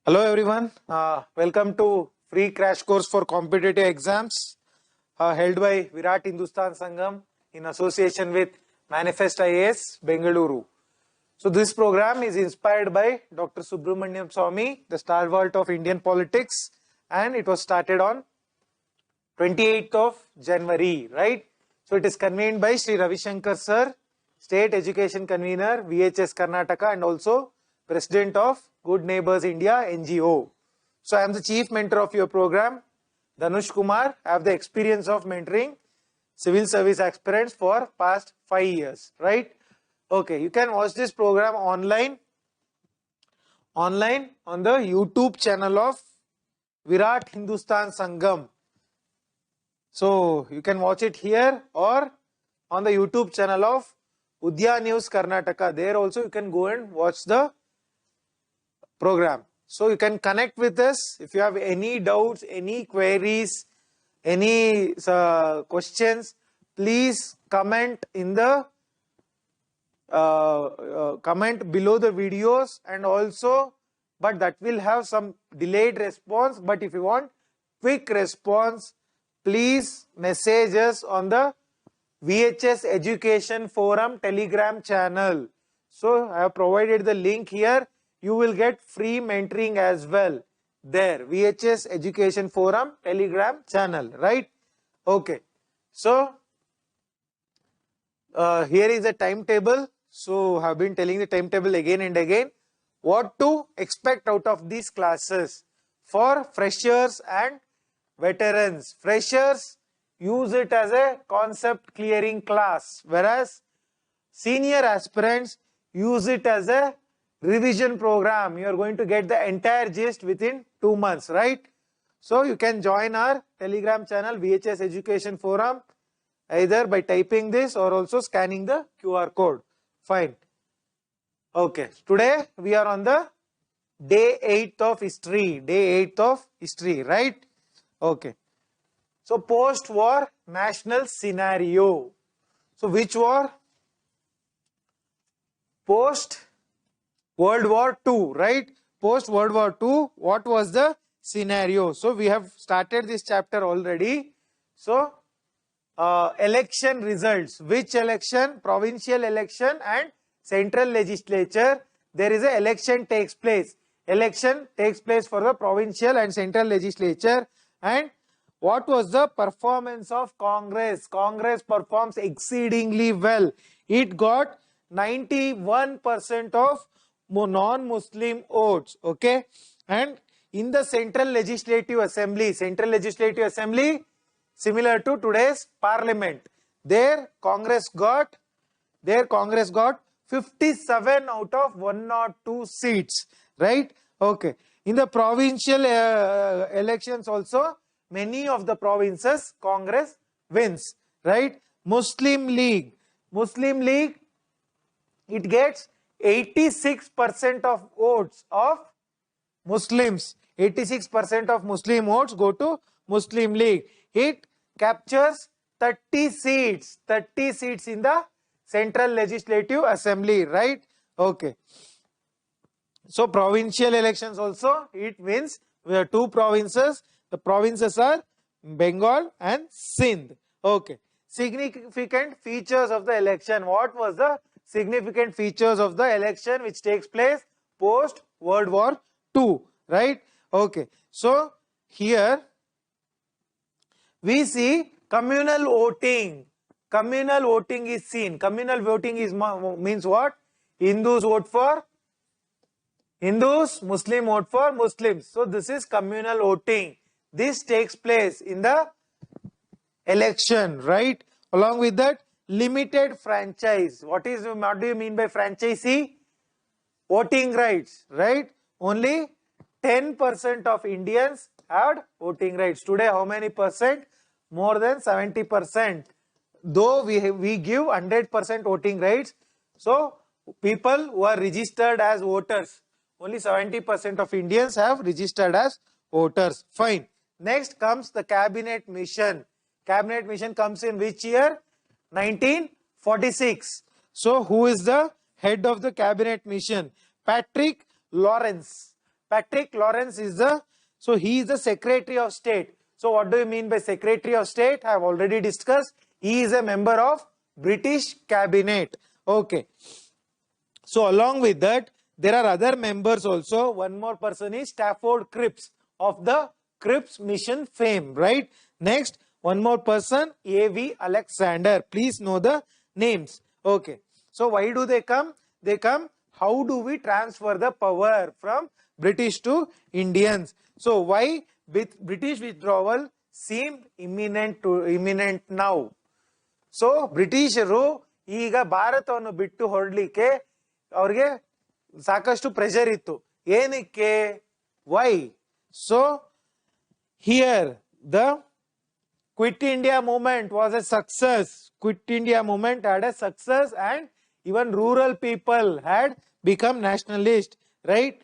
Hello everyone, welcome to free crash course for competitive exams held by Virat Hindustan Sangam in association with Manifest IAS Bengaluru. So this program is inspired by Dr. Subramaniam Swamy, the stalwart of Indian politics, and it was started on 28th of January, right? So it is convened by Sri Ravi Shankar sir, State Education Convener, VHS Karnataka, and also President of Good Neighbors India, NGO. So I am the chief mentor of your program, Dhanush Kumar. I have the experience of mentoring civil service aspirants for past 5 years, right? Okay, you can watch this program online on the YouTube channel of Virat Hindustan Sangam. So you can watch it here or on the YouTube channel of Udaya News Karnataka. There also you can go and watch the program. So you can connect with us if you have any doubts, any queries, any questions. Please comment in the comment below the videos, and also, but that will have some delayed response. But if you want quick response, please message us on the VHS Education Forum Telegram channel. So I have provided the link here. You will get free mentoring as well there. VHS Education Forum Telegram channel, right? Okay. So here is a timetable. So I have been telling the timetable again and again. What to expect out of these classes for freshers and veterans. Freshers use it as a concept clearing class, whereas senior aspirants use it as a revision program. You are going to get the entire gist within 2 months, right? So you can join our Telegram channel VHS Education Forum either by typing this or also scanning the QR code. Fine. Okay. Today we are on the day 8th of history. Day 8th of history, right? Okay. So post-war national scenario. So which war? Post World War II, right? Post World War II, what was the scenario? So we have started this chapter already. So election results. Which election? Provincial election and central legislature. There is an election takes place. Election takes place for the provincial and central legislature. And what was the performance of Congress? Congress performs exceedingly well. It got 91% of non-Muslim votes, okay? And in the Central Legislative Assembly, similar to today's Parliament, their Congress got 57 out of 102 seats, right? Okay. In the provincial elections also, many of the provinces Congress wins, right? Muslim League, it gets 86% of votes of Muslims. 86% of Muslim votes go to Muslim League. It captures 30 seats in the Central Legislative Assembly, right? Okay. So provincial elections also it wins. We have 2 provinces. The provinces are Bengal and Sindh. Okay. Significant features of the election. What was the significant features of the election which takes place post World War II, right? Okay. So here we see communal voting. Communal voting is seen. Communal voting is means what? Hindus vote for Hindus, Muslim vote for Muslims. So this is communal voting. This takes place in the election, right? Along with that, limited franchise. What do you mean by franchisee? Voting rights, right? Only 10% of Indians had voting rights. Today, how many percent? More than 70%. Though we give 100% voting rights, so people who are registered as voters, only 70% of Indians have registered as voters. Fine. Next comes the cabinet mission. Cabinet mission comes in which year? 1946. So who is the head of the cabinet mission? Patrick Lawrence. Patrick Lawrence is the, so he is the Secretary of State. So what do you mean by Secretary of State? I have already discussed. He is a member of British Cabinet. Okay. So along with that, there are other members also. One more person is Stafford Cripps of the Cripps mission fame, right? Next, one more person, A.V. Alexander. Please know the names. Okay. So why do they come? They come, how do we transfer the power from British to Indians? So why with British withdrawal seemed imminent now? So ಬ್ರಿಟಿಷರು ಈಗ ಭಾರತವನ್ನು ಬಿಟ್ಟು ಹೊರಡಲಿಕ್ಕೆ ಅವರಿಗೆ ಸಾಕಷ್ಟು pressure ಇತ್ತು. ಏನಕ್ಕೆ? Why? So here the Quit India movement was a success. Quit India movement had a success, and even rural people had become nationalist, right?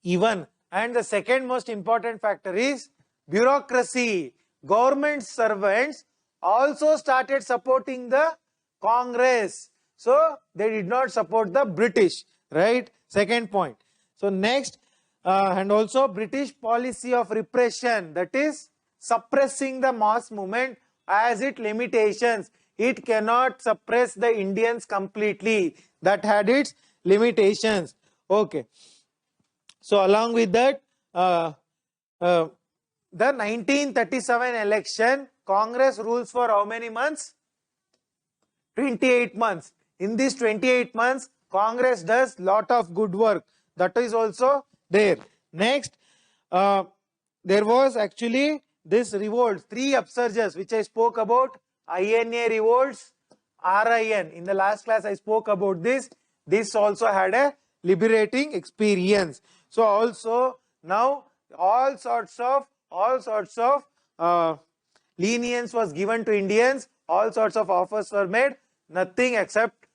Even, and the second most important factor is bureaucracy. Government servants also started supporting the Congress. So they did not support the British, right? Second point. So next, and also British policy of repression, that is suppressing the mass movement has its limitations. It cannot suppress the Indians completely. That had its limitations. Okay. So along with that, the 1937 election, Congress rules for how many months? 28 months. In these 28 months, Congress does lot of good work. That is also there. Next, there was actually this revolts, 3 upsurges which I spoke about. INA revolts, RIN. In the last class I spoke about this. This also had a liberating experience. So also now all sorts of lenience was given to Indians. All sorts of offers were made. Nothing except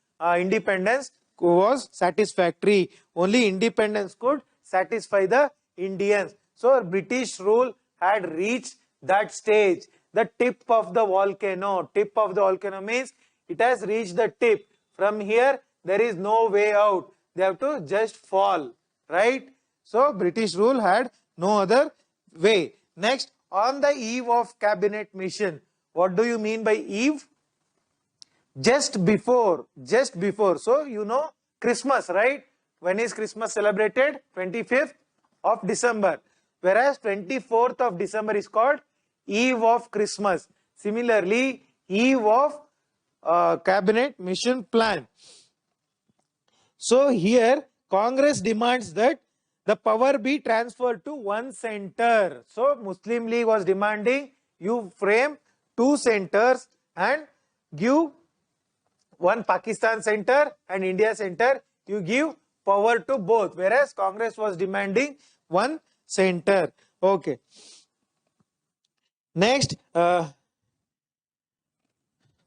independence was satisfactory. Only independence could satisfy the Indians. So British rule had reached that stage, the tip of the volcano. Tip of the volcano means it has reached the tip. From here, there is no way out. They have to just fall, right? So British rule had no other way. Next, on the eve of cabinet mission. What do you mean by eve? Just before. So you know Christmas, right? When is Christmas celebrated? 25th of December. Whereas 24th of December is called eve of Christmas. Similarly, eve of cabinet mission plan. So here Congress demands that the power be transferred to one center. So Muslim League was demanding you frame 2 centers and give one Pakistan center and India center. You give power to both, whereas Congress was demanding one center. Okay. Next,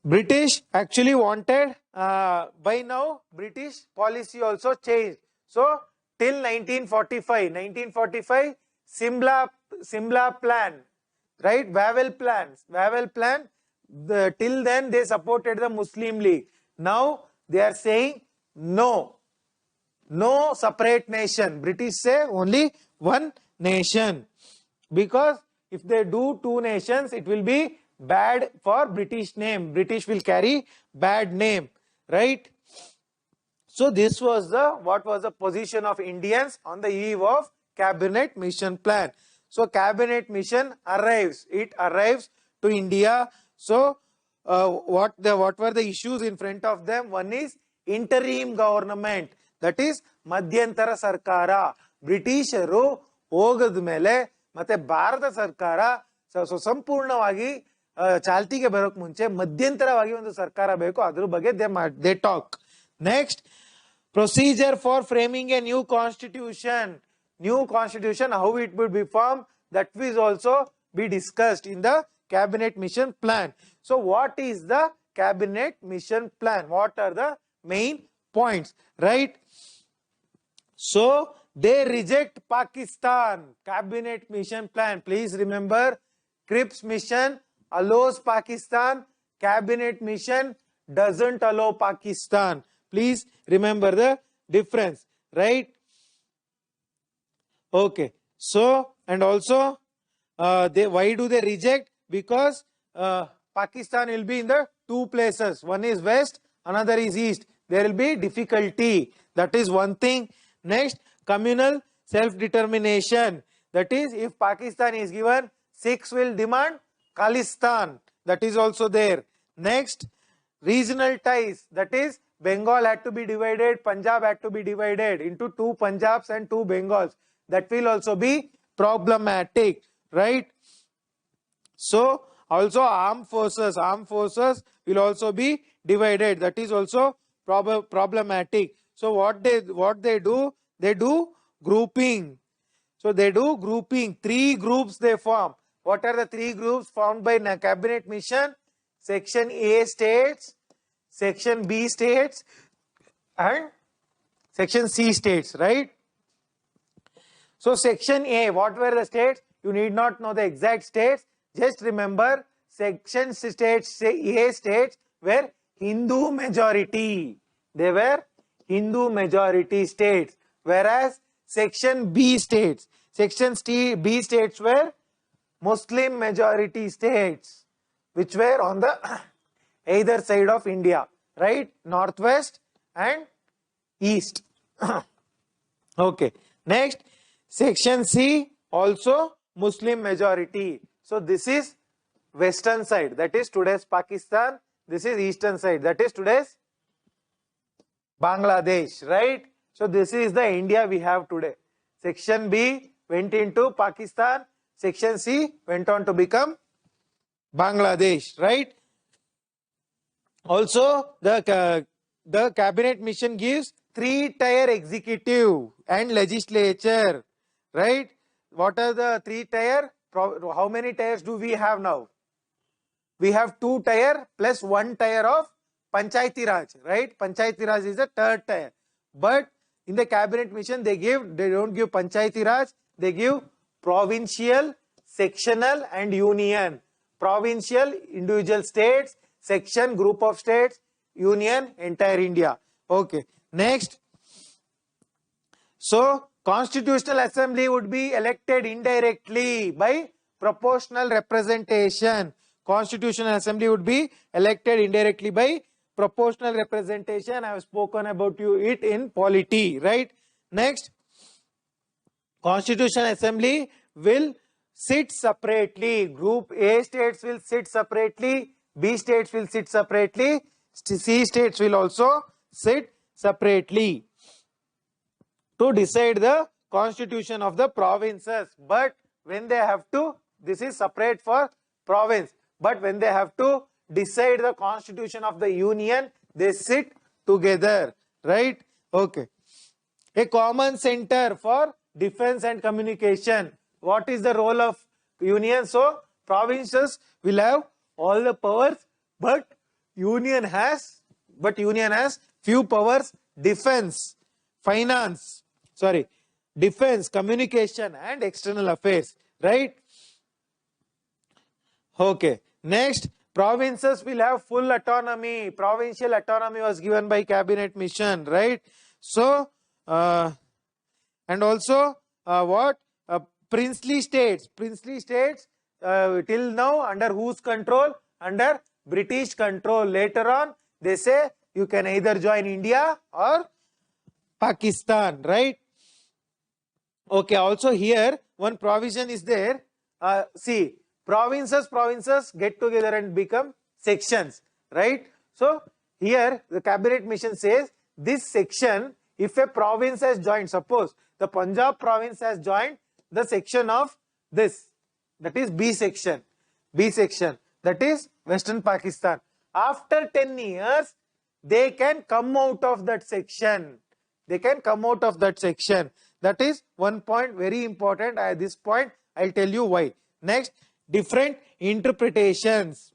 British actually wanted, by now British policy also changed. So till 1945 Simla plan, right? Wavell plan, till then they supported the Muslim League. Now they are saying no separate nation. British say only one nation, because if they do 2 nations, it will be bad for British name. British will carry bad name, right? So this was what was the position of Indians on the eve of cabinet mission plan. So cabinet mission arrives. It arrives to India. So what were the issues in front of them? One is interim government, that is ಮಧ್ಯಂತರ ಸರ್ಕಾರ. ಬ್ರಿಟಿಷರು ಹೋಗದ ಮೇಲೆ ಮತ್ತೆ ಭಾರತ ಸರ್ಕಾರ ಸಂಪೂರ್ಣವಾಗಿ ಚಾಲ್ತಿಗೆ ಬರೋಕ್ ಮುಂಚೆ ಮಧ್ಯಂತರವಾಗಿ ಒಂದು ಸರ್ಕಾರ ಬೇಕು. ಅದ್ರ ಬಗ್ಗೆ they talk. Next, procedure for framing a new constitution. How it would be formed, that will also be discussed in the cabinet mission plan. So what is the cabinet mission plan? What are the main points, right? So they reject Pakistan. Cabinet mission plan, please remember, Cripps mission allows Pakistan, cabinet mission doesn't allow Pakistan. Please remember the difference, right? Okay. So, and also, why do they reject? Because Pakistan will be in the two places. One is west, another is east. There will be difficulty. That is one thing. Next, communal self-determination. That is, if Pakistan is given, Sikhs will demand Khalistan. That is also there. Next, regional ties. That is, Bengal had to be divided, Punjab had to be divided into two Punjabs and two Bengals. That will also be problematic, right? So, also armed forces will also be divided. That is also problematic. So, what they do? They do grouping. So, they do grouping. Three groups they form. What are the three groups formed by cabinet mission? Section A states, Section B states, and Section C states, right? So, Section A, what were the states? You need not know the exact states. Just remember, Section states, A states were Hindu majority. They were Hindu majority states. Whereas, Section B states, Section B states were Muslim majority states, which were on the either side of India, right? Northwest and east. Okay. Next, Section C, also Muslim majority. So, this is western side, that is today's Pakistan. This is eastern side, that is today's Bangladesh, right? So, this is the India we have today. Section B went into Pakistan. Section C went on to become Bangladesh, right? Also, the cabinet mission gives three-tier executive and legislature, right? What are the three-tier? How many tiers do we have now? We have two tier plus one tier of Panchayati Raj, right? Panchayati Raj is the third tier. But in the cabinet mission, they don't give Panchayati Raj, they give provincial, sectional and union. Provincial, individual states, section, group of states, union, entire India. Okay. Next. So, Constitutional Assembly would be elected indirectly by proportional representation. Constitutional Assembly would be elected indirectly by proportional representation. I have spoken about it in polity, right? Next, Constitutional Assembly will sit separately. Group A states will sit separately, B states will sit separately, C states will also sit separately to decide the constitution of the provinces. But when they have to, this is separate for province. But when they have to decide the constitution of the union, they sit together, right? Okay. A common center for defense and communication. What is the role of union? So, provinces will have all the powers, but union has few powers: defense, finance, defense, communication and external affairs, right? Okay. Next, provinces will have full autonomy. Provincial autonomy was given by cabinet mission, right? So, and also princely states till now under whose control? Under British control. Later on they say you can either join India or Pakistan, right? Okay, also here one provision is there. See, provinces get together and become sections, right? So here the cabinet mission says this section, if a province has joined, suppose the Punjab province has joined the section of this, that is B section, that is Western Pakistan. After 10 years, they can come out of that section. That is one point very important. At this point, I'll tell you why. Next, different interpretations.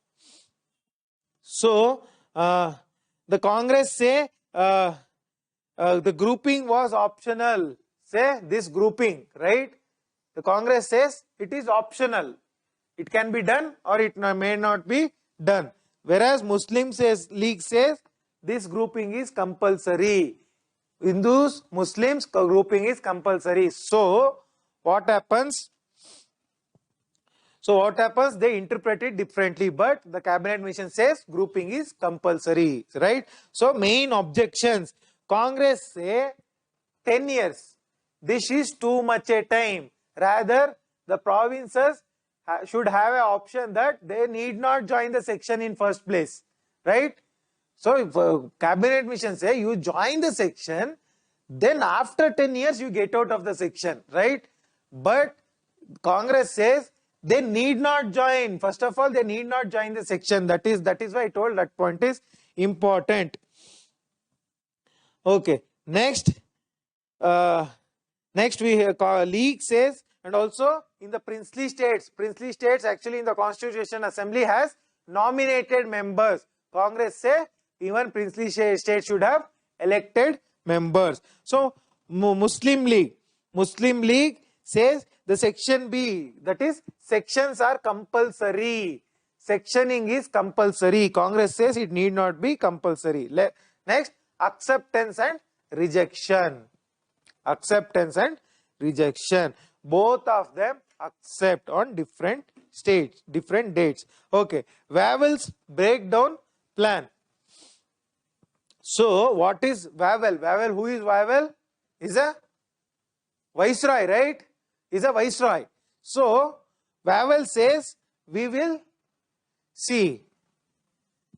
So, the Congress say the grouping was optional. Say this grouping, right? The Congress says it is optional. It can be done or it may not be done. Whereas League says this grouping is compulsory. Hindus, Muslims grouping is compulsory. So, what happens? So what happens? They interpret it differently, but the cabinet mission says grouping is compulsory, right? So main objections. Congress say 10 years. This is too much a time. Rather, the provinces should have an option that they need not join the section in first place, right? So if cabinet mission say you join the section, then after 10 years you get out of the section, right? But Congress says they need not join. First of all, they need not join the section. That is why I told that point is important. Okay. Next we have league says, and also in the princely states actually in the Constitution Assembly has nominated members. Congress say even princely states should have elected members. So Muslim League says the section B, that is sections are compulsory. Sectioning is compulsory. Congress says it need not be compulsory. Next, acceptance and rejection. Acceptance and rejection. Both of them accept on different states, different dates. Okay. Wavell's breakdown plan. So what is Wavell? Wavell, who is Wavell? Is a viceroy, right? Is a viceroy. So Wavell says we will see.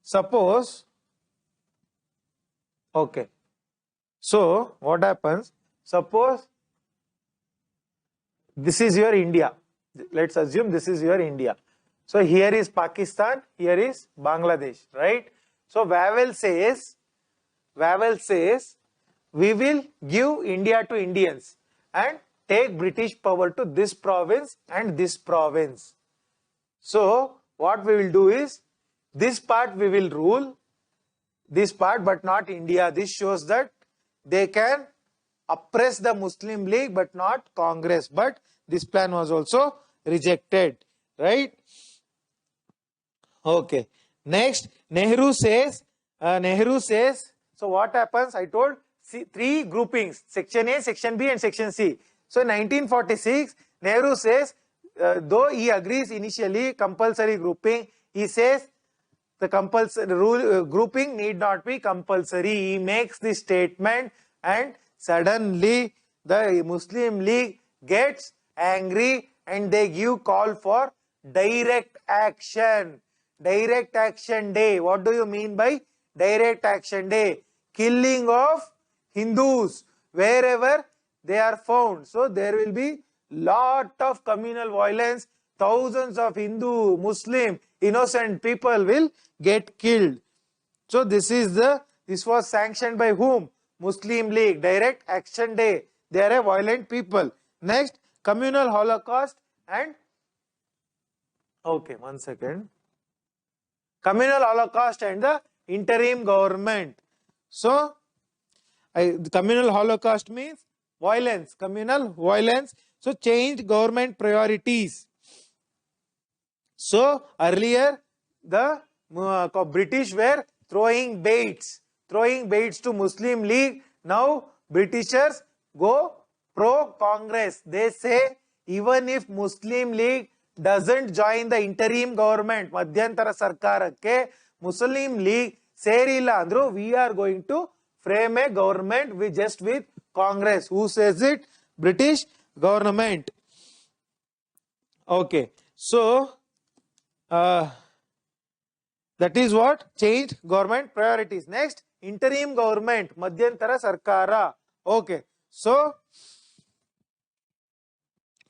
Suppose, okay. So what happens? Suppose this is your India. Let's assume this is your India. So here is Pakistan, here is Bangladesh, right? So Wavell says we will give India to Indians and take British power to this province and this province. So what we will do is, this part we will rule, this part but not India. This shows that they can oppress the Muslim League but not Congress. But this plan was also rejected, right? Okay. Next, Nehru says, so what happens? I told three groupings, section A, section B and section C. So in 1946, Nehru says, though he agrees initially compulsory grouping, he says the compulsory grouping need not be compulsory. He makes this statement and suddenly the Muslim League gets angry and they give call for direct action. Direct action day. What do you mean by direct action day? Killing of Hindus wherever they are found. So there will be lot of communal violence. Thousands of Hindu, Muslim, innocent people will get killed. So this was sanctioned by whom? Muslim League. Direct action day. They are a violent people. Next, communal holocaust and okay, one second. Communal holocaust and the interim government. So the communal holocaust means violence, communal violence. So changed government priorities. So earlier the British were throwing baits to Muslim League. Now Britishers go pro-Congress. They say even if Muslim League doesn't join the interim government, Madhyantara Sarkarakke, Muslim League serilla andru, we are going to frame a government with Congress. Who says it? British government. Okay. So that is what? Changed government priorities. Next, interim government, Madhyantara Sarkara. Okay. So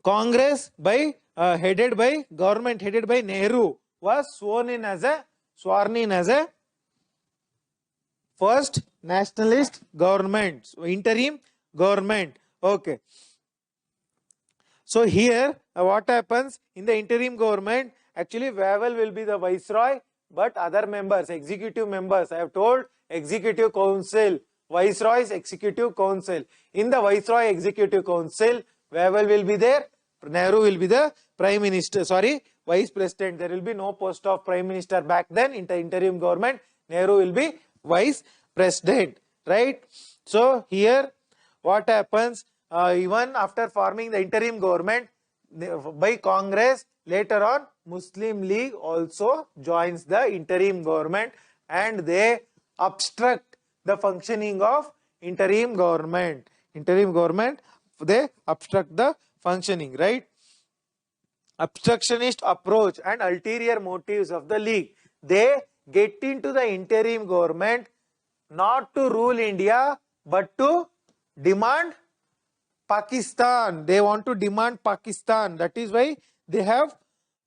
Congress headed by Nehru was sworn in as a first nationalist government, so interim government. Okay. So here what happens in the interim government? Actually Wavell will be the viceroy, but other members, executive members, I have told executive council, viceroy's executive council. In the viceroy executive council, Wavell will be there, Nehru will be the prime minister, vice president. There will be no post of prime minister back then in the interim government. Nehru will be vice president, right? So here what happens? even after forming the interim government by Congress, later on Muslim League also joins the interim government and they obstruct the functioning of interim government. Interim government, they obstruct the functioning, right? Obstructionist approach and ulterior motives of the League. They get into the interim government not to rule India but to demand Pakistan. They want to demand Pakistan. That is why they have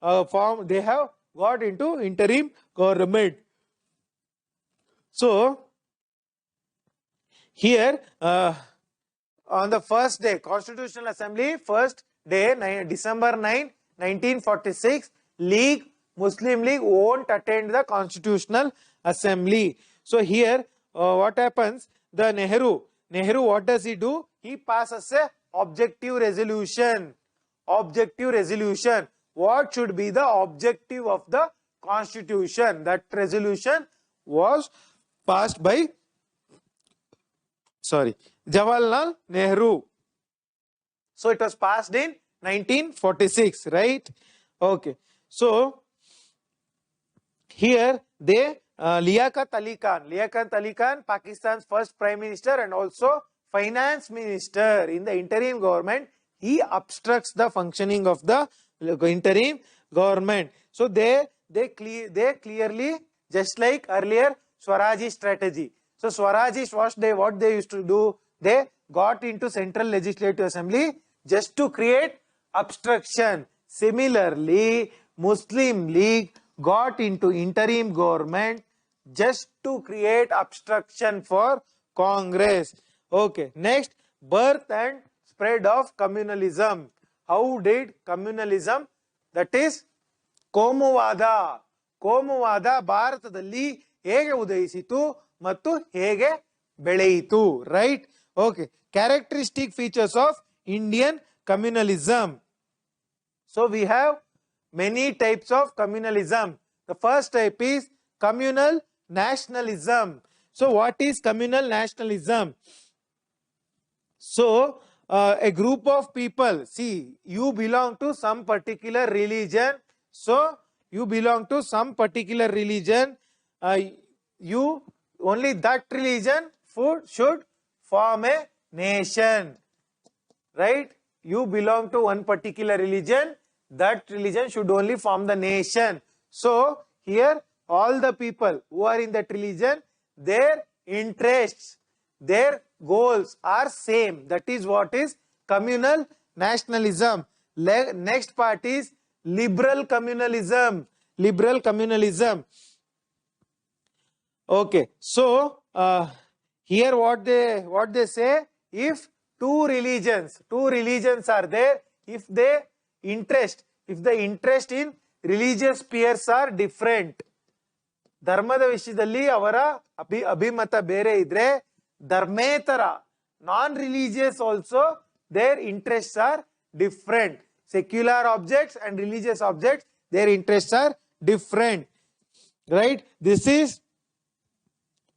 they have got into interim government. So here on the first day, Constitutional Assembly, first day, December 9, 1946, League, Muslim League won't attend the Constitutional Assembly. So here, what happens? The Nehru, what does he do? He passes a objective resolution. Objective resolution. What should be the objective of the Constitution? That resolution was passed by Jawaharlal Nehru. So it was passed in 1946, right? Okay. So here they Liaquat Ali Khan, Pakistan's first Prime Minister and also Finance Minister in the interim government, he obstructs the functioning of the interim government. So they clearly, just like earlier Swaraji strategy. So Swaraji, what they used to do, they got into Central Legislative Assembly just to create obstruction. Similarly, Muslim League got into interim government just to create obstruction for Congress. Okay, next, birth and spread of communalism. How did communalism, that is ಕೋಮುವಾದ ಭಾರತದಲ್ಲಿ ಹೇಗೆ ಉದಯಿಸಿತು ಮತ್ತು ಹೇಗೆ ಬೆಳೆಯಿತು, right? Okay, characteristic features of Indian communalism. So we have many types of communalism. The first type is communal nationalism. So what is communal nationalism? So a group of people, see, you belong to some particular religion. So you belong to some particular religion. You only that religion should form a nation, right? You belong to one particular religion. That religion should only form the nation. So here all the people who are in that religion, their interests, their goals are same. That is what is communal nationalism. Next part is liberal communalism. Liberal communalism. Okay, so here what they say, if two religions are there, if the interest in religious peers are different, ಧರ್ಮದ ವಿಷಯದಲ್ಲಿ ಅವರ ಅಭಿಮತ ಬೇರೆ ಇದ್ರೆ, ಧರ್ಮೇತರ non religious also their interests are different. Secular objects and religious objects, their interests are different, right? This is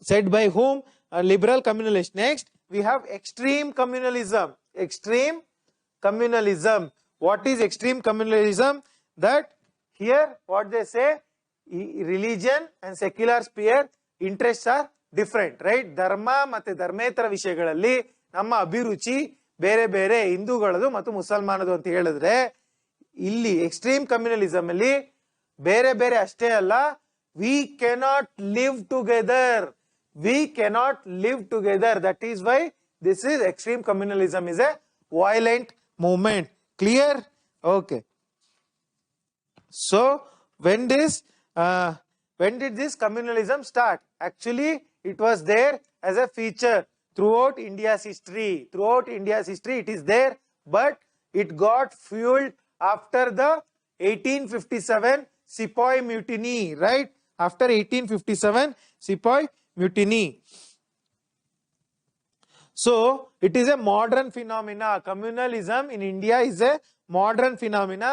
said by whom? A liberal communalist. Next, we have extreme communalism. Extreme communalism. What is extreme communalism? That here what they say, religion and secular sphere interests are different, right? ಧರ್ಮ ಮತ್ತೆ ಧರ್ಮೇತರ ವಿಷಯಗಳಲ್ಲಿ ನಮ್ಮ ಅಭಿರುಚಿ ಬೇರೆ ಬೇರೆ, ಹಿಂದೂಗಳದು ಮತ್ತು ಮುಸಲ್ಮಾನದು ಅಂತ ಹೇಳಿದ್ರೆ, ಇಲ್ಲಿ ಎಕ್ಸ್ಟ್ರೀಮ್ ಕಮ್ಯುನಲಿಸಮ್ ಅಲ್ಲಿ ಬೇರೆ ಬೇರೆ ಅಷ್ಟೇ ಅಲ್ಲ, we cannot live together. We cannot live together. That is why this is extreme communalism is a violent movement. Clear? Okay. So when did this communalism start? Actually, it was there as a feature throughout India's history. Throughout India's history, it is there, but it got fueled after the 1857 Sepoy Mutiny, right? After 1857 Sepoy Mutiny. So it is a modern phenomena. Communalism in India is a modern phenomena,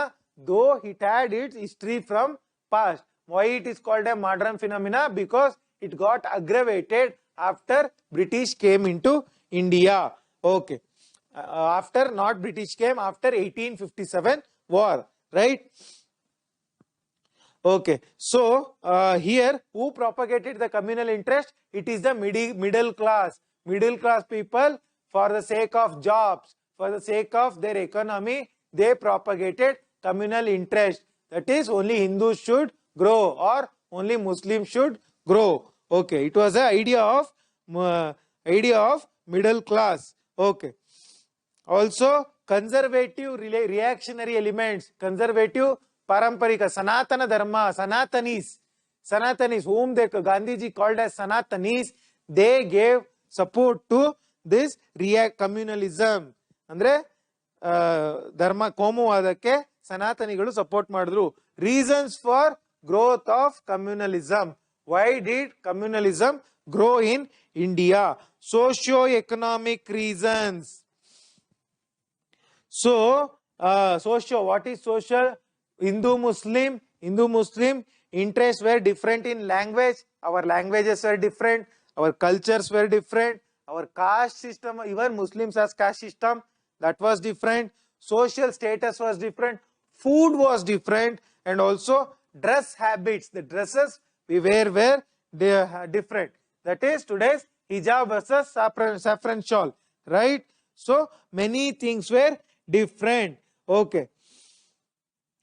though it had its history from past. Why it is called a modern phenomena? Because it got aggravated after British came into India. Okay. after, not British came after 1857 war, right? Okay, so here who propagated the communal interest? It is the middle class people, for the sake of jobs, for the sake of their economy, they propagated communal interest. That is, only Hindus should grow or only Muslims should grow. Okay, it was the idea of middle class. Okay. Also, conservative reactionary elements, conservative paramparika, Sanatana Dharma, Sanatanis, whom Gandhiji called as Sanatanis, they gave support to this communalism. Andre ಧರ್ಮ ಕೋಮುವಾದಕ್ಕೆ ಸನಾತನಿಗಳು support ಮಾಡಿದ್ರು. Reasons for growth of communalism. Why did communalism grow in India? Socio-economic reasons. So, what is social? Hindu-Muslim interests were different in language. Our languages were different. Our cultures were different. Our caste system, even Muslims has caste system, that was different. Social status was different. Food was different. And also dress habits. The dresses we wear were different. That is today's hijab versus saffron shawl. Right? So, many things were different. Okay.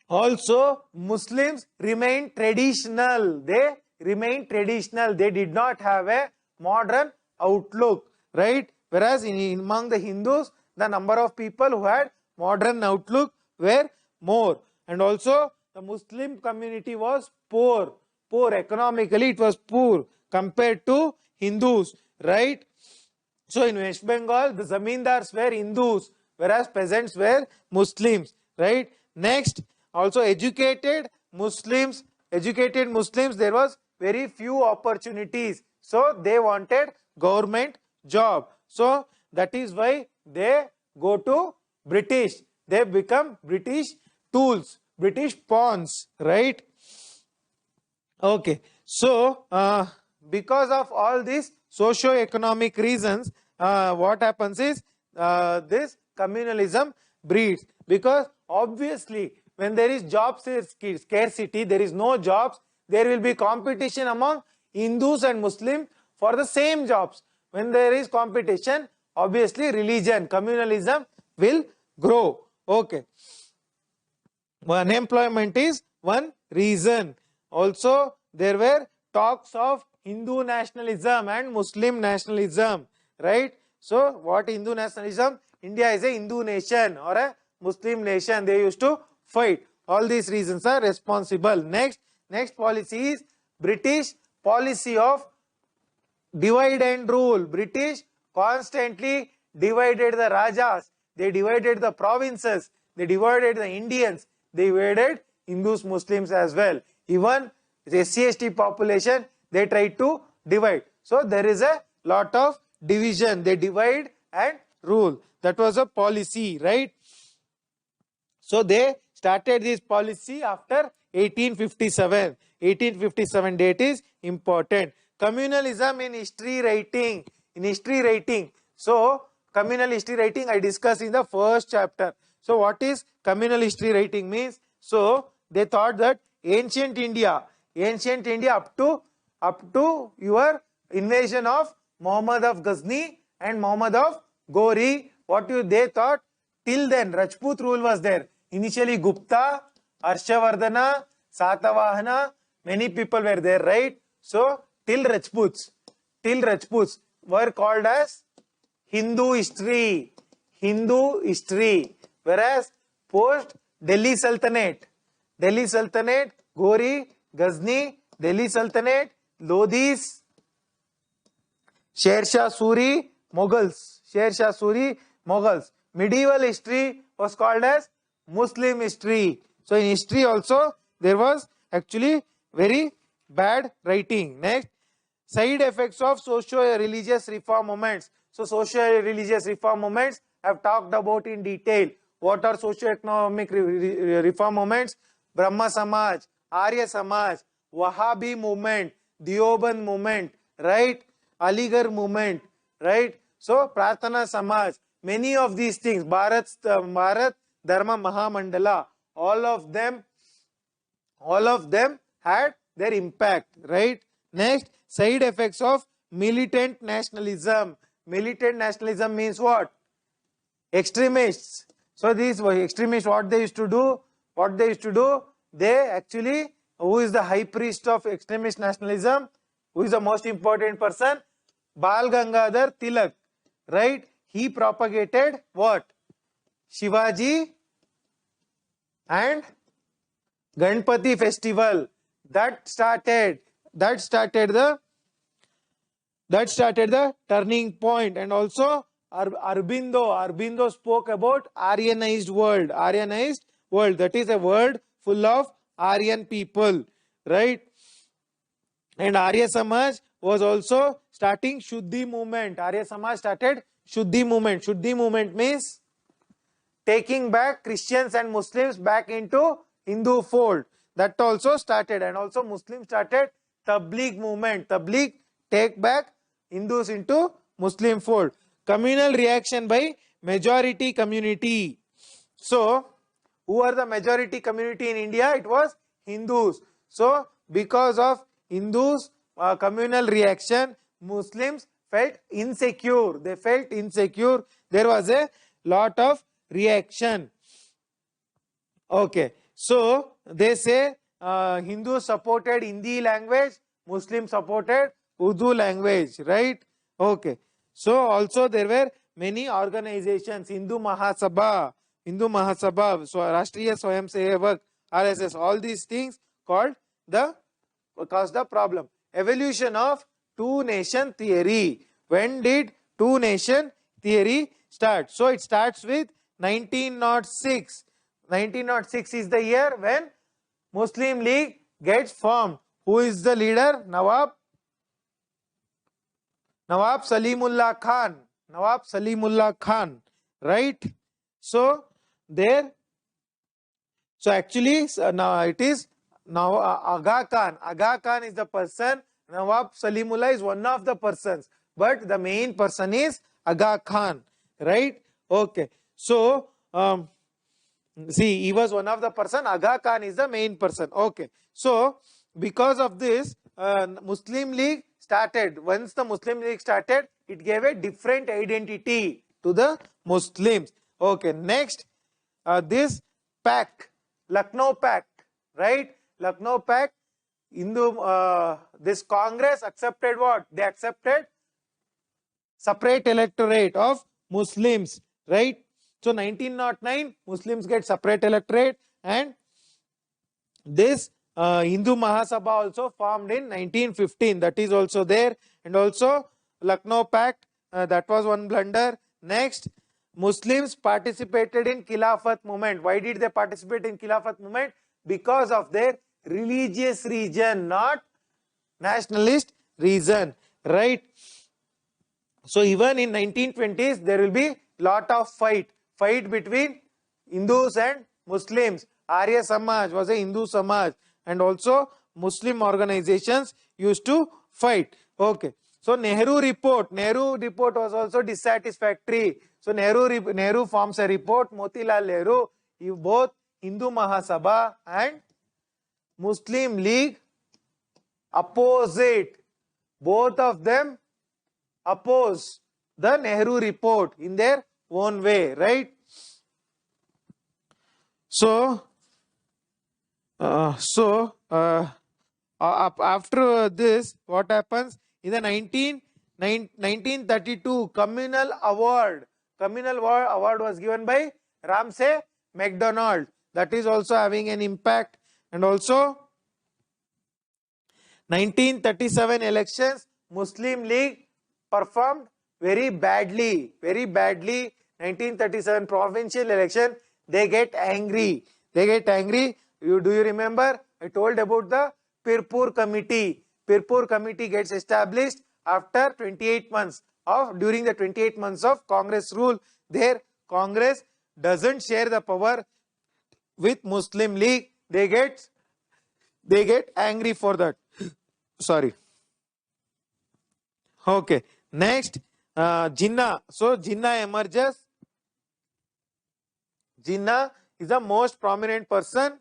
Also, Muslims remained traditional. They remained traditional. They did not have a modern outlook, right? Whereas among the Hindus, the number of people who had modern outlook were more. And also, the Muslim community was poor. Economically, it was poor compared to Hindus, right? So, in West Bengal, the zamindars were Hindus, whereas peasants were Muslims, right? Next, also educated Muslims, there was very few opportunities. So, they wanted government job. So, that is why they go to British. They become British tools, British pawns, right? Okay. So, because of all these socio-economic reasons, what happens is this communalism breeds. Because obviously, when there is job scarcity, there is no jobs, there will be competition among Hindus and Muslims for the same jobs. When there is competition, obviously religion, communalism will grow. Okay. Unemployment is one reason. Also, there were talks of Hindu nationalism and Muslim nationalism, right? So, what Hindu nationalism? India is a Hindu nation or a Muslim nation. They used to fight. All these reasons are responsible. Next policy is British policy of divide and rule. British constantly divided the Rajas. They divided the provinces. They divided the Indians. They divided Hindus, Muslims as well. Even the SC/ST population, they tried to divide. So, there is a lot of division. They divide and rule. That was a policy, right? So, they started this policy after 1857. 1857 date is important. Communalism in history writing. So, communal history writing I discussed in the first chapter. So, what is communal history writing means? So, they thought that ancient India up to your invasion of Muhammad of Ghazni and Muhammad of Ghori, they thought till then Rajput rule was there. Initially Gupta, Harshavardhana, Satavahana, many people were there, right? So, till Rajputs were called as Hindu history, whereas post Delhi Sultanate, Ghori, Ghazni, Delhi Sultanate, Lodhis, Sher Shah Suri, Mughals. Medieval history was called as Muslim history. So, in history also, there was actually very bad writing. Next, side effects of socio-religious reform movements. So, socio-religious reform movements I have talked about in detail. What are socio-economic reform movements? Brahma Samaj, Arya Samaj, Wahhabi movement, Deoband movement, right? Aligarh movement, right? So, Prarthana Samaj, many of these things, Bharat Dharma Mahamandala, all of them had their impact, right? Next, side effects of militant nationalism. Militant nationalism means what? Extremists. So these extremists, what they used to do? They actually, who is the high priest of extremist nationalism? Who is the most important person? Bal Gangadhar Tilak, right? He propagated what? Shivaji and Ganpati festival. That started the turning point. And also Arbindo spoke about Aryanized world. That is a world full of Aryan people, right? And Arya Samaj was also starting Shuddhi movement. Arya Samaj started Shuddhi movement. Shuddhi movement means taking back Christians and Muslims back into Hindu fold. That also started. And also Muslims started Tabligh movement. Tabligh, take back Hindus into Muslim fold. Communal reaction by majority community. So, who are the majority community in India? It was Hindus. So, because of Hindus' communal reaction, Muslims felt insecure. They felt insecure. There was a lot of reaction. Okay. So, they say Hindus supported Hindi language, Muslims supported Urdu language, right? Okay. So, also there were many organizations, Hindu Mahasabha, so Rashtriya Swayam Sevak, RSS, all these things caused the problem. Evolution of two-nation theory. When did two-nation theory start? So, it starts with 1906. 1906 is the year when Muslim League gets formed. Who is the leader? Nawab Salimullah Khan. Nawab Salimullah Khan, right? So actually now it is now Aga Khan. Aga Khan is the person. Nawab Salimullah is one of the persons, but the main person is Aga Khan, right? Okay. So see, he was one of the person. Aga Khan is the main person. Okay. So because of this, Muslim League started. Once the Muslim League started, it gave a different identity to the Muslims. Okay. Next, this pact, Lucknow Pact, right? Lucknow Pact. This Congress accepted what? They accepted separate electorate of Muslims, right? So 1909, Muslims get separate electorate, and this Hindu Mahasabha also formed in 1915. That is also there. And also Lucknow Pact, that was one blunder. Next, Muslims participated in Khilafat movement. Why did they participate in Khilafat movement? Because of their religious reason, not nationalist reason, right? So even in 1920s, there will be lot of fight between Hindus and Muslims. Arya Samaj was a Hindu Samaj, and also Muslim organizations used to fight. Okay. So Nehru report was also dissatisfactory. So Nehru forms a report. Motilal Nehru, both Hindu Mahasabha and Muslim League oppose it. Both of them oppose the Nehru report in their own way, right? So after this, what happens? In the 1932 Communal Award was given by Ramsay MacDonald. That is also having an impact. And also 1937 elections, Muslim League performed very badly. 1937 provincial election, they get angry. Do you remember? I told about the Pirpur committee. Pirpur committee gets established after 28 months during the 28 months of Congress rule. There, Congress doesn't share the power with Muslim League. They get angry for that. Sorry. Okay. Next, Jinnah. So Jinnah emerges Jinnah is the most prominent person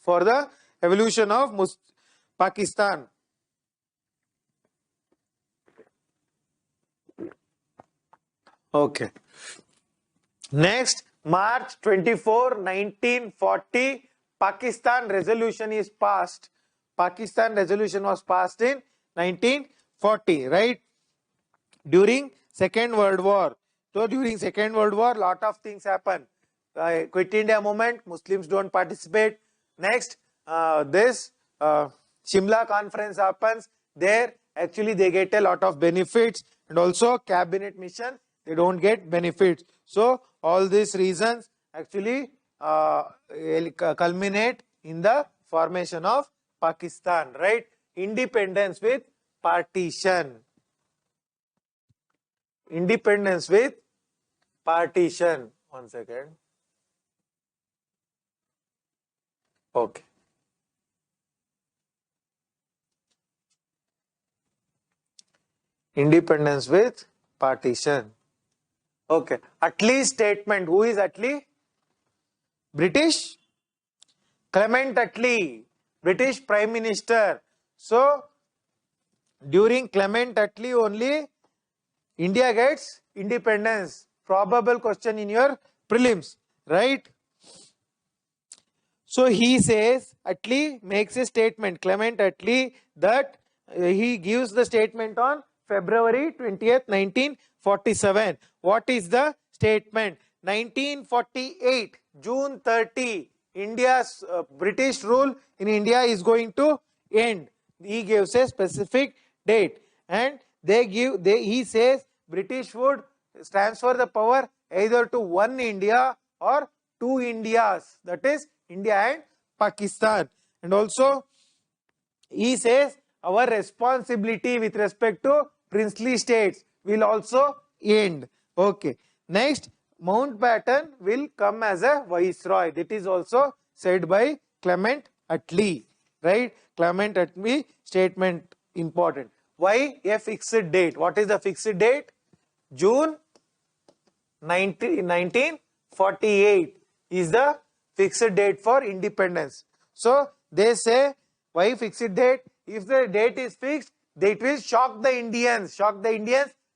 for the evolution of Pakistan. Okay. Next, March 24, 1940, Pakistan resolution is passed. Pakistan resolution was passed in 1940, right? During Second World War. So during Second World War, lot of things happen. Quit India movement, Muslims don't participate. Next, this Shimla conference happens. There, actually, they get a lot of benefits, and also cabinet mission, they don't get benefits. So all these reasons actually culminate in the formation of Pakistan, right? Independence with partition. Independence with partition. One second. Okay. Independence with partition. Okay. Attlee statement. Who is Attlee? British? Clement Attlee, British Prime Minister. So, during Clement Attlee only, India gets independence. Probable question in your prelims, right? So, he says, Attlee makes a statement, Clement Attlee, that he gives the statement on February 20th, 1947. What is the statement? 1948, June 30, India's British rule in India is going to end. He gives a specific date, and he says British would transfer the power either to one India or two Indias, that is India and Pakistan. And also he says our responsibility with respect to princely states will also end. Okay. Next, Mountbatten will come as a viceroy. That is also said by Clement Attlee, right? Clement Attlee statement important. Why a fixed date? What is the fixed date? June 1948 is the fixed date for independence. So they say, why fixed date? If the date is fixed, it will shock the Indians,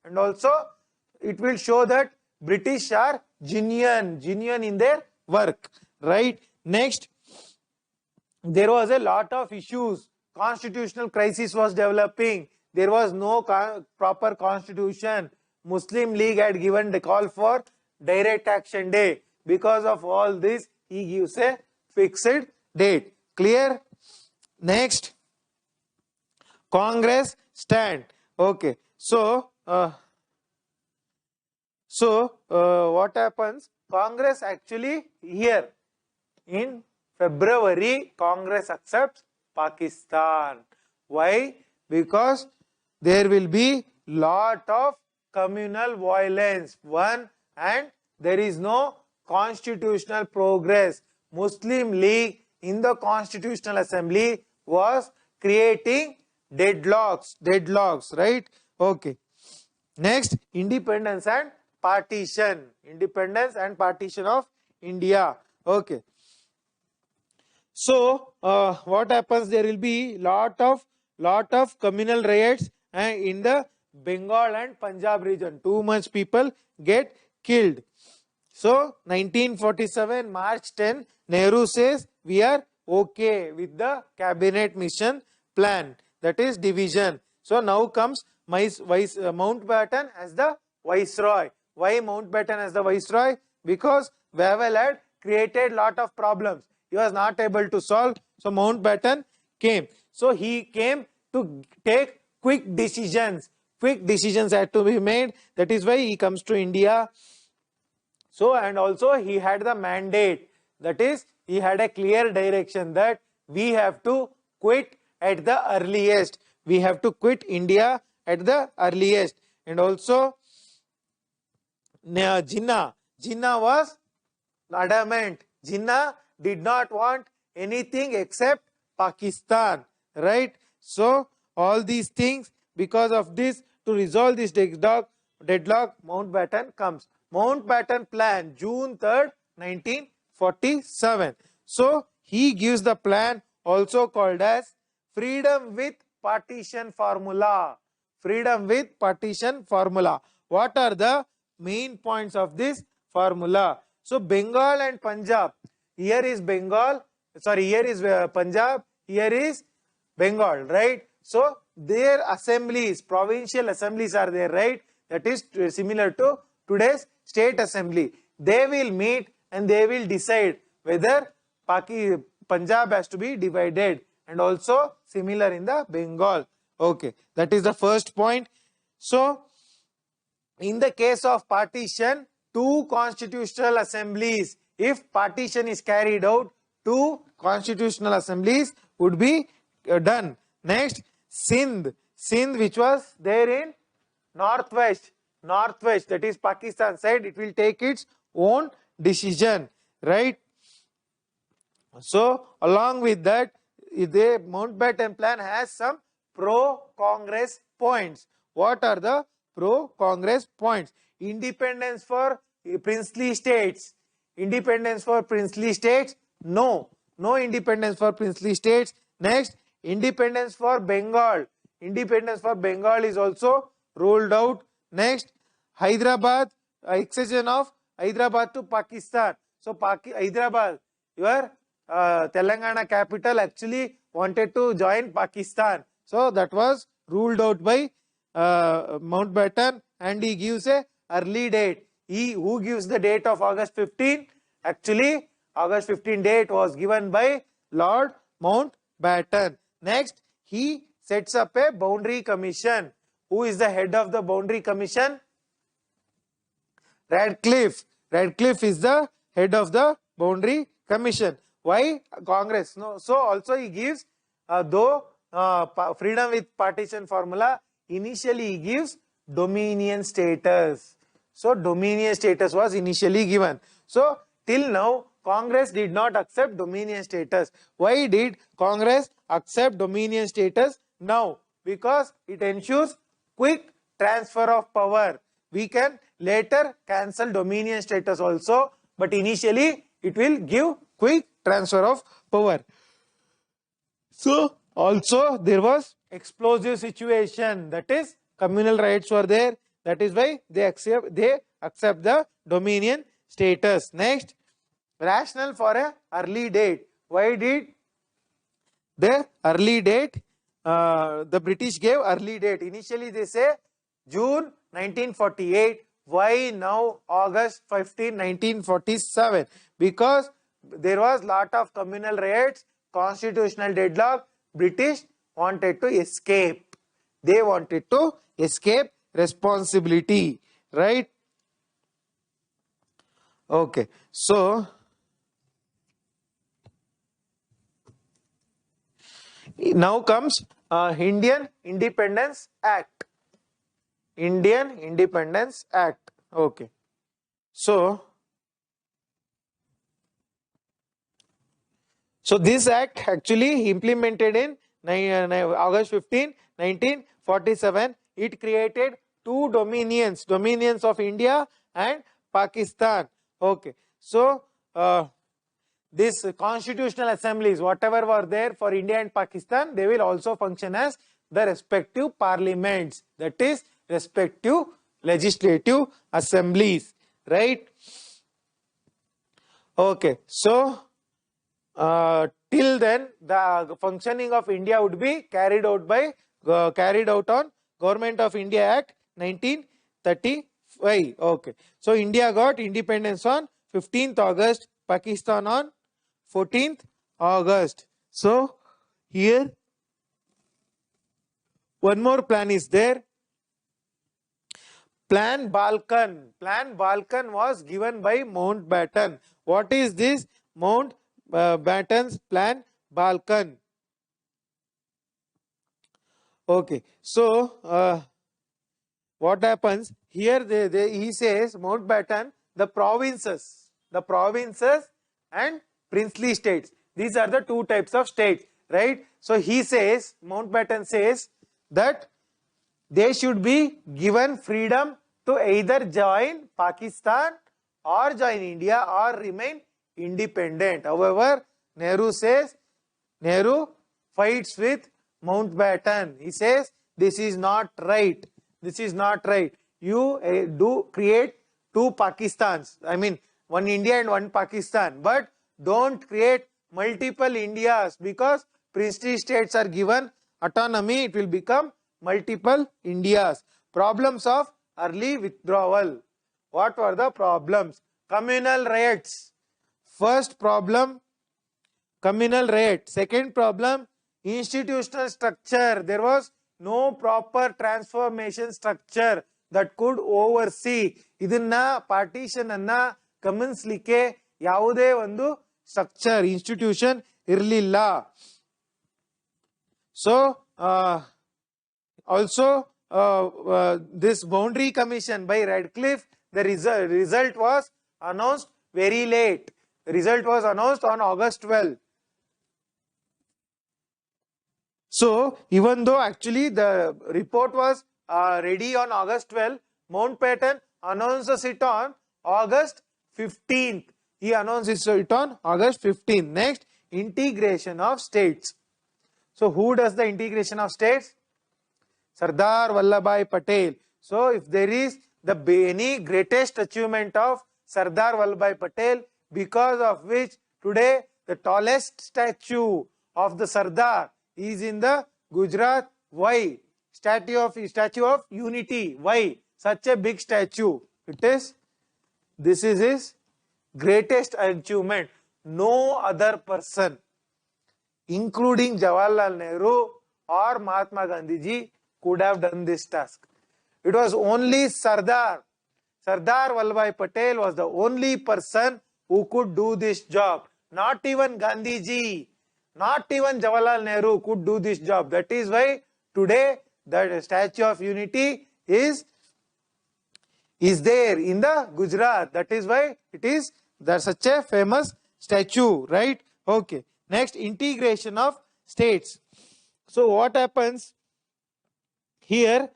and also it will show that British are genuine in their work, right? Next, there was a lot of issues. Constitutional crisis was developing. There was no proper constitution. Muslim League had given the call for direct action day. Because of all this, he gives a fixed date. Clear? Next, Congress stand. Okay. So what happens? Congress actually here in February, Congress accepts Pakistan. Why? Because there will be lot of communal violence. One, and there is no constitutional progress. Muslim League in the Constitutional Assembly was creating deadlocks, right? Okay. Next, independence and partition. Independence and partition of India. Okay. So, what happens? There will be lot of communal riots in the Bengal and Punjab region. Too much people get killed. So, 1947, March 10, Nehru says, we are okay with the cabinet mission plan. That is division. So, now comes Mountbatten as the viceroy. Why Mountbatten as the viceroy? Because Wavell had created lot of problems. He was not able to solve. So, Mountbatten came. So, he came to take quick decisions. Quick decisions had to be made. That is why he comes to India. So, and also he had the mandate. That is, he had a clear direction that we have to quit at the earliest. We have to quit India at the earliest. And also, Jinnah was adamant. Jinnah did not want anything except Pakistan, right? So, all these things, because of this, to resolve this deadlock, Mountbatten comes. Mountbatten Plan, June 3rd, 1947. So he gives the plan also called as freedom with partition formula. Freedom with partition formula. What are the main points of this formula? So Bengal and Punjab. Here is Bengal, sorry, here is Punjab, here is Bengal, right? So their assemblies, provincial assemblies are there, right? That is similar to today's state assembly. They will meet and they will decide whether Punjab has to be divided, and also similar in the Bengal. Okay, that is the first point. So in the case of partition, two constitutional assemblies, if partition is carried out, two constitutional assemblies would be done. Next, Sindh, which was there in northwest, that is Pakistan side, it will take its own decision, right? So along with that, the Mountbatten Plan has some pro-Congress points. What are the pro-Congress points? Independence for princely states. Independence for princely states? No. No independence for princely states. Next, independence for Bengal. Independence for Bengal is also ruled out. Next, Hyderabad, accession of Hyderabad to Pakistan. So Hyderabad, your Telangana capital, actually wanted to join Pakistan. So that was ruled out by Mountbatten, and he gives a early date. Who gives the date of August 15? Actually, August 15 date was given by Lord Mountbatten. Next, he sets up a boundary commission. Who is the head of the boundary commission? Radcliffe. Radcliffe is the head of the boundary commission. Why? Congress. No. So also he gives, freedom with partition formula, initially he gives dominion status. So dominion status was initially given. So till now, Congress did not accept dominion status. Why did Congress accept dominion status now? Because it ensures quick transfer of power. We can later cancel dominion status also, but initially it will give quick transfer of power. So also there was explosive situation, that is communal rights were there. That is why they accept the dominion status. Next, rationale for a early date. Why did the early date? The British gave early date. Initially they say June 1948. Why now August 15, 1947? Because there was lot of communal riots, constitutional deadlock. British wanted to escape. They wanted to escape responsibility, right? Okay, so now comes Indian Independence Act. Indian Independence Act. Okay, so this act actually implemented in August 15, 1947. It created two dominions of India and Pakistan. Okay, so this constitutional assemblies, whatever were there for India and Pakistan, they will also function as the respective parliaments, that is respective legislative assemblies, right? Okay, so till then the functioning of India would be carried out on Government of India Act 1935. Okay, so India got independence on 15th August, Pakistan on 14th August. So here one more plan is there. Plan Balkan. Plan Balkan was given by Mountbatten. What is this Mountbatten's Plan Balkan? Okay, so what happens here? He says, Mountbatten, the provinces and princely states. These are the two types of states, right? So he says, Mountbatten says that they should be given freedom to either join Pakistan or join India or remain independent. However, Nehru fights with Mountbatten. He says, this is not right. This is not right. You do create two Pakistans. I mean, one India and one Pakistan. But don't create multiple Indias, because princely states are given autonomy. It will become multiple Indias. Problems of early withdrawal. What were the problems? Communal riots. First problem, communal riot. Second problem, institutional structure. There was no proper transformation structure that could oversee. Idinna partition anna ಗಮನಿಸಲಿಕ್ಕೆ ಯಾವುದೇ ಒಂದು structure, institution ಇರಲಿಲ್ಲ. So also this boundary commission by Radcliffe, the result was announced very late. The result was announced on August 12. So even though actually the report was ready on August 12, Mountbatten announced it on August 15th. He announced it on August 15th. Next, integration of states. So who does the integration of states? Sardar Vallabhbhai Patel. So if there is any greatest achievement of Sardar Vallabhbhai Patel, because of which today the tallest statue of the Sardar is in the Gujarat. Why? Statue of Unity. Why such a big statue? This is his greatest achievement. No other person, including Jawaharlal Nehru or Mahatma Gandhi ji, could have done this task. It was only Sardar Vallabhbhai Patel was the only person who could do this job. Not even Gandhi ji, not even Jawaharlal Nehru could do this job. That is why today the Statue of Unity is there in the Gujarat. That is why there's such a famous statue, right? Okay. Next, integration of states. So what happens here?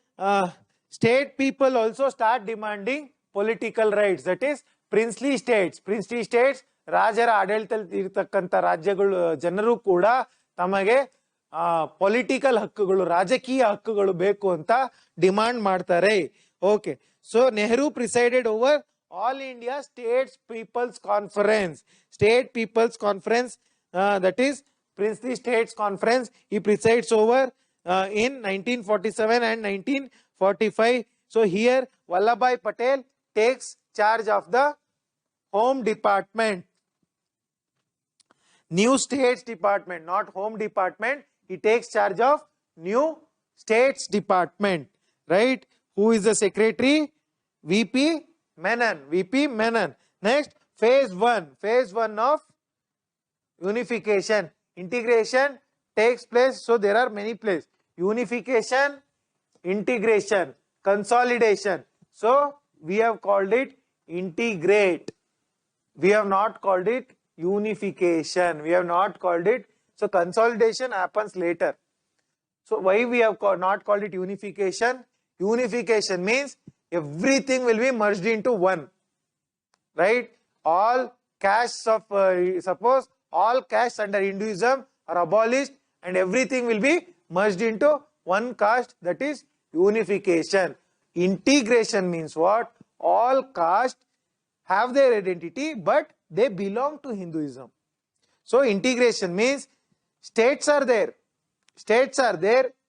State people also start demanding political rights. That is, princely states. Princely states, ರಾಜರ ಆಡಳಿತದಲ್ಲಿ ಇರತಕ್ಕಂಥ ರಾಜ್ಯಗಳು ಜನರು ಕೂಡ ತಮಗೆ political ಹಕ್ಕುಗಳು, ರಾಜಕೀಯ ಹಕ್ಕುಗಳು ಬೇಕು ಅಂತ ಡಿಮಾಂಡ್ ಮಾಡ್ತಾರೆ. Okay. So Nehru presided over All India States People's Conference. State People's Conference, that is Princely States Conference, he presides over in 1947 and 1945. So here Vallabhbhai Patel takes charge of the Home Department. New States Department, not Home Department. He takes charge of New States Department, right? Who is the secretary? VP Menon. Next, phase 1 of unification. Integration takes place. So there are many places. Unification, integration, consolidation. So we have called it integrate. We have not called it unification. We have not called it. So consolidation happens later. So why we have not called it unification? Unification means everything will be merged into one, right? All castes of, suppose all castes under Hinduism are abolished and everything will be merged into one caste, that is unification. Integration means what? All castes have their identity but they belong to Hinduism. So integration means states are there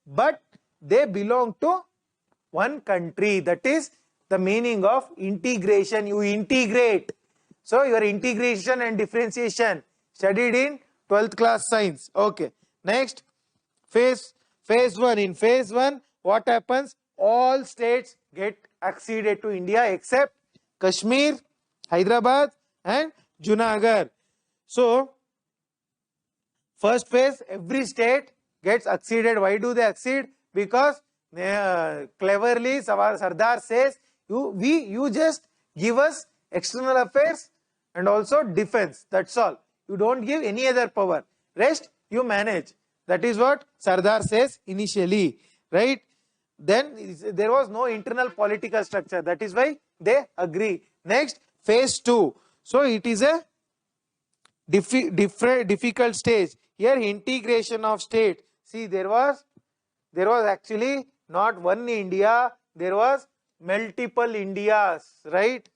but they belong to one country. That is the meaning of integration. You integrate. So your integration and differentiation studied in 12th class science. Okay. Next, phase 1. In phase 1, what happens? All states get acceded to India except Kashmir, Hyderabad and Junagadh. So first phase, every state gets acceded. Why do they accede? Because cleverly Sardar says, you just give us external affairs and also defense. That's all. You don't give any other power. Rest you manage. That is what Sardar says initially, right? then there was no internal political structure. That is why they agree. Next, phase 2. So it is a difficult stage. Here, integration of state. See, there was actually not one India, there was multiple Indias, right?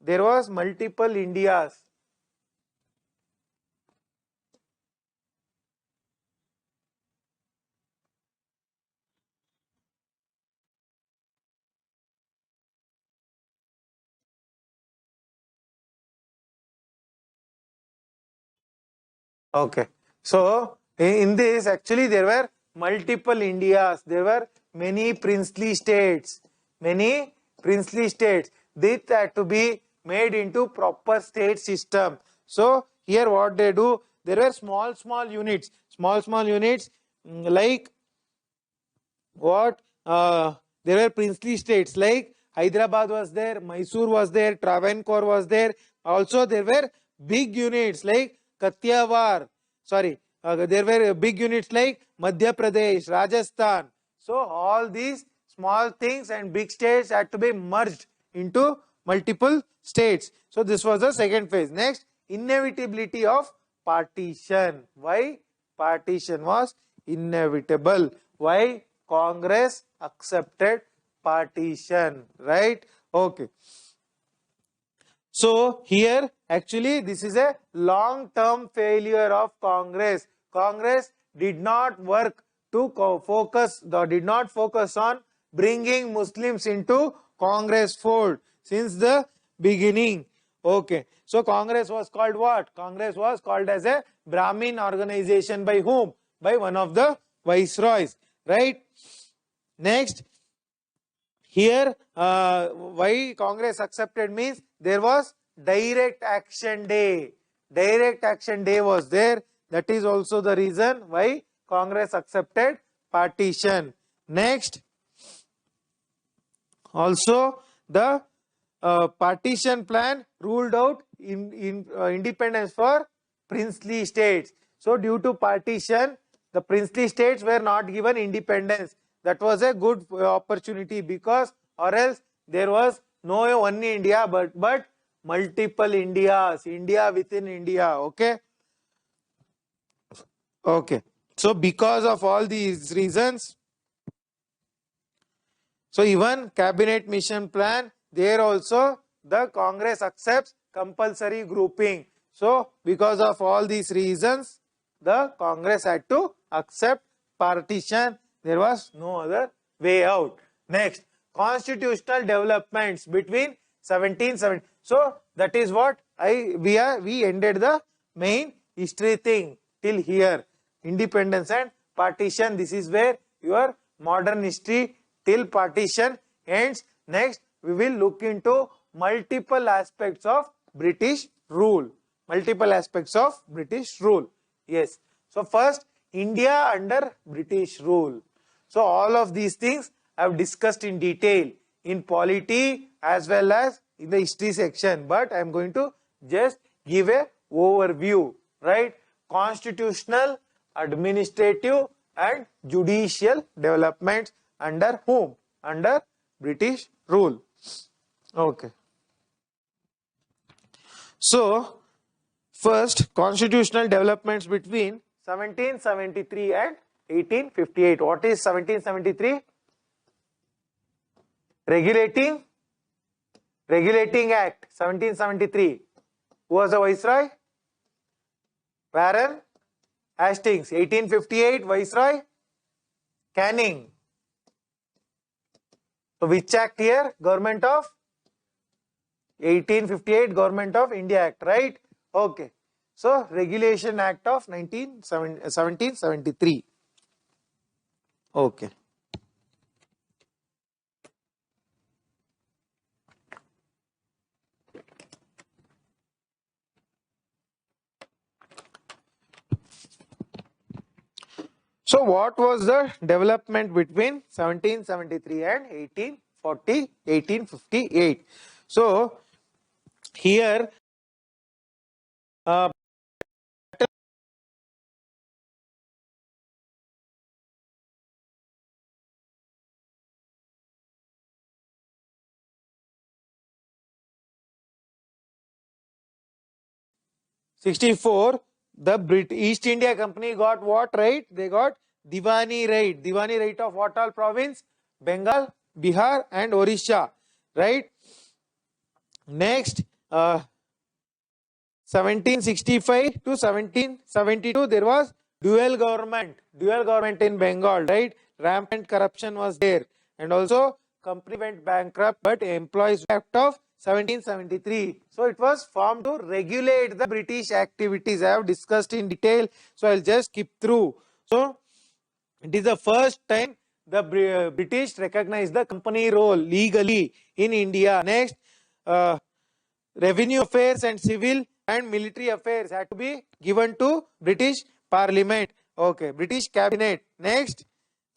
There was multiple Indias. Okay. So in this, actually there were multiple Indias. There were many princely states. Many princely states. This had to be made into proper state system. So here what they do, there were small units. Small units, like what? There were princely states like Hyderabad was there, Mysore was there, Travancore was there. Also, there were big units like Kathiawar. Sorry, there were big units like Madhya Pradesh, Rajasthan. So, all these small things and big states had to be merged into multiple states. So, this was the second phase. Next, inevitability of partition. Why partition was inevitable? Why Congress accepted partition, right? Okay. So here actually this is a long-term failure of Congress. Congress did not work to did not focus on bringing Muslims into Congress fold since the beginning. Okay. So Congress was called what? Congress was called as a Brahmin organization by whom? By one of the viceroys, right? Next, here, why Congress accepted means there was direct action day. Direct action day was there. That is also the reason why Congress accepted partition. Next, also the partition plan ruled out independence for princely states. So due to partition, the princely states were not given independence. That was a good opportunity, because or else there was no one India but multiple Indias, India within India. Okay. Okay. So because of all these reasons, so even cabinet mission plan, there also the Congress accepts compulsory grouping. So because of all these reasons, the Congress had to accept partition. There was no other way out. Next, constitutional developments between 1770. So that is what we ended the main history thing till here. Independence and partition. This is where your modern history till partition ends. Next, we will look into multiple aspects of British rule. Multiple aspects of British rule. Yes. So first, India under British rule. So all of these things I have discussed in detail in polity as well as in the history section. But I am going to just give a overview, right? Constitutional, administrative and judicial developments under whom? Under British rule. Okay. So, first, constitutional developments between 1773 and 1858. What is 1773? Regulating Act, 1773. Who was the Viceroy? Warren Hastings. 1858, Viceroy Canning. So which act here? Government of 1858, Government of India Act, right? Okay. So Regulation Act of 1773. Okay. So what was the development between 1773 and 1858? So here 64, the East India Company got what right? They got Diwani right. Diwani right of what all province? Bengal, Bihar and Orissa, right? Next, 1765 to 1772, there was dual government in Bengal, right? Rampant corruption was there, and also company went bankrupt, but employees Act of 1773. So it was formed to regulate the British activities. I have discussed in detail, so I'll just skip through. So it is the first time the British recognized the company role legally in India. Next, revenue affairs and civil and military affairs had to be given to British Parliament. Okay, British Cabinet. Next,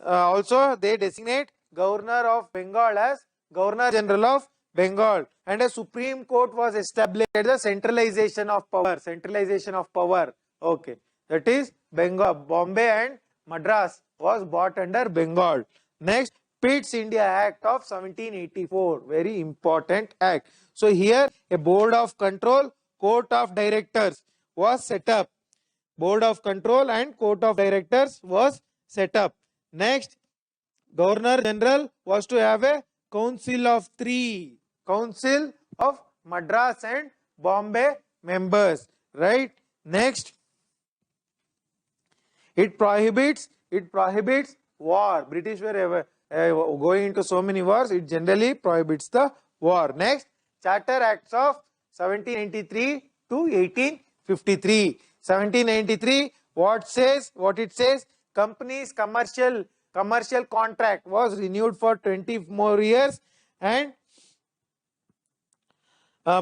also they designate Governor of Bengal as Governor General of Bengal, and a Supreme Court was established. The centralization of power. Centralization of power. Okay, that is Bengal, Bombay and Madras was brought under Bengal. Next, Pitt's India Act of 1784, very important act. So here a board of control, court of directors was set up. Board of control and court of directors was set up. Next, Governor General was to have a council of 3, council of Madras and Bombay members, right? Next, it prohibits war. British were going into so many wars. It generally prohibits the war. Next, Charter Acts of 1793 to 1853. 1793, what it says, company's commercial contract was renewed for 20 more years, and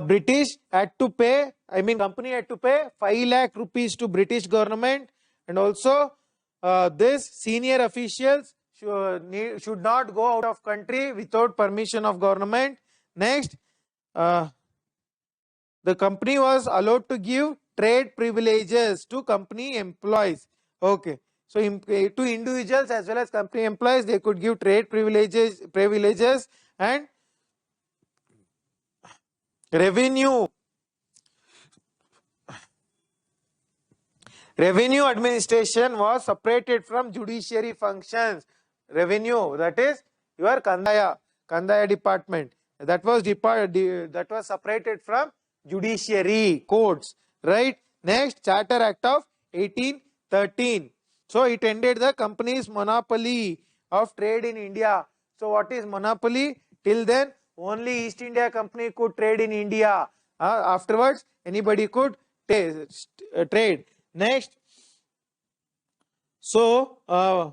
British had to pay, company had to pay 5 lakh rupees to British government, and also this senior officials should not go out of country without permission of government. Next, the company was allowed to give trade privileges to company employees. Okay, so to individuals as well as company employees, they could give trade privileges and revenue administration was separated from judiciary functions. Revenue, that is your Kandaya department, that was separated from judiciary courts, right? Next, Charter Act of 1813. So it ended the company's monopoly of trade in India. So what is monopoly? Till then only East India Company could trade in India. Afterwards anybody could trade. Next, so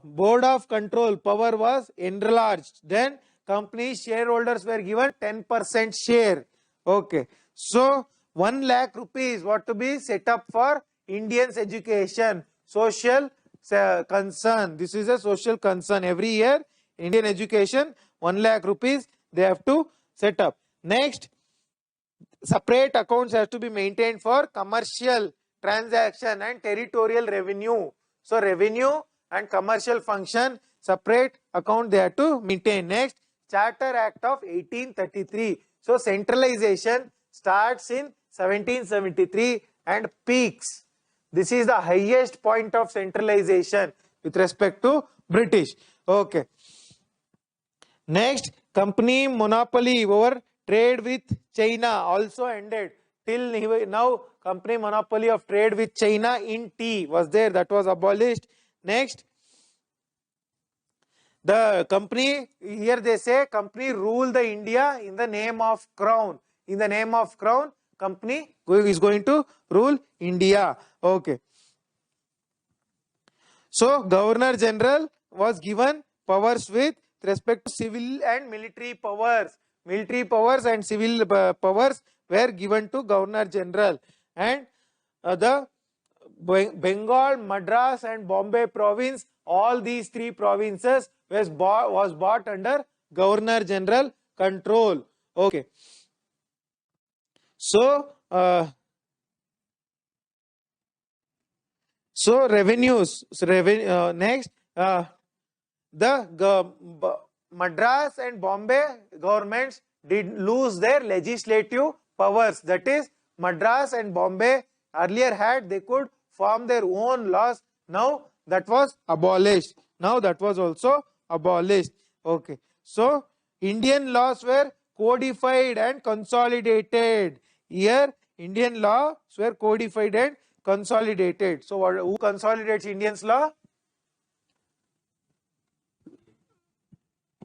board of control power was enlarged. Then company shareholders were given 10% share. Okay, so 1 lakh rupees what to be set up for Indians education, social concern. This is a social concern. Every year Indian education 1 lakh rupees they have to set up. Next, separate accounts have to be maintained for commercial transaction and territorial revenue. So revenue and commercial function, separate account they have to maintain. Next, Charter Act of 1833. So centralization starts in 1773 and peaks. This is the highest point of centralization with respect to British. Okay. Next, company monopoly over trade with China also ended. Till now, company monopoly of trade with China in tea was there, that was abolished. Next, the company, here they say company rule the India in the name of crown. In the name of crown, company is going to rule India. Okay. So Governor General was given powers with respect to civil and military powers. Military powers and civil powers were given to Governor General, and the Bengal, Madras and Bombay province, all these 3 provinces was brought under Governor General control. Okay. So revenues. Next, the Madras and Bombay governments did lose their legislative powers. That is, Madras and Bombay earlier had, they could form their own laws. Now that was abolished. Now that was also abolished. Okay. So Indian laws were codified and consolidated. Here Indian laws were codified and consolidated. So who consolidates Indian's law?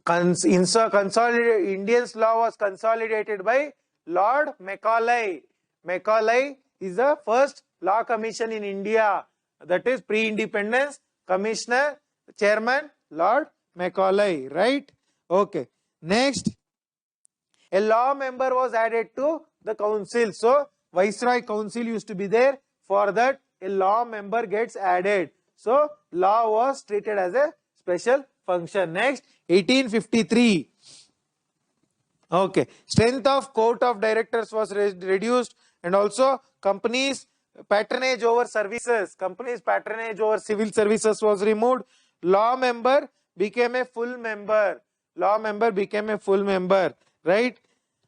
Indian's law was consolidated by Lord Macaulay. Macaulay is the first law commission in India. That is pre-independence commissioner, chairman, Lord Macaulay, right? Okay. Next, a law member was added to the council. So, Viceroy council used to be there. For that, a law member gets added. So, law was treated as a special function. Next, 1853. Okay. Strength of court of directors was reduced, and also companies' patronage over services, companies' patronage over civil services was removed. Law member became a full member. Law member became a full member, right?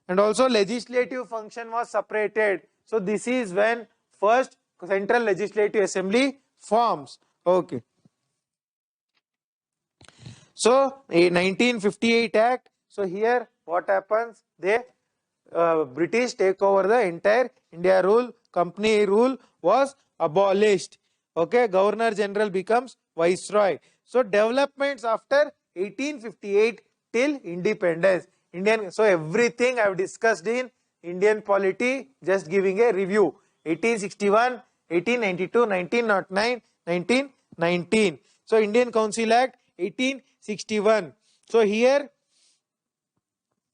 And also legislative function was separated. So this is when first Central Legislative Assembly forms. Okay. So a 1958 Act. So here what happens? They British take over the entire India rule. Company rule was abolished. Okay, Governor General becomes Viceroy. So developments after 1858 till independence. So everything I have discussed in Indian polity, just giving a review. 1861, 1892, 1909, 1919. So Indian Council Act 1861. So here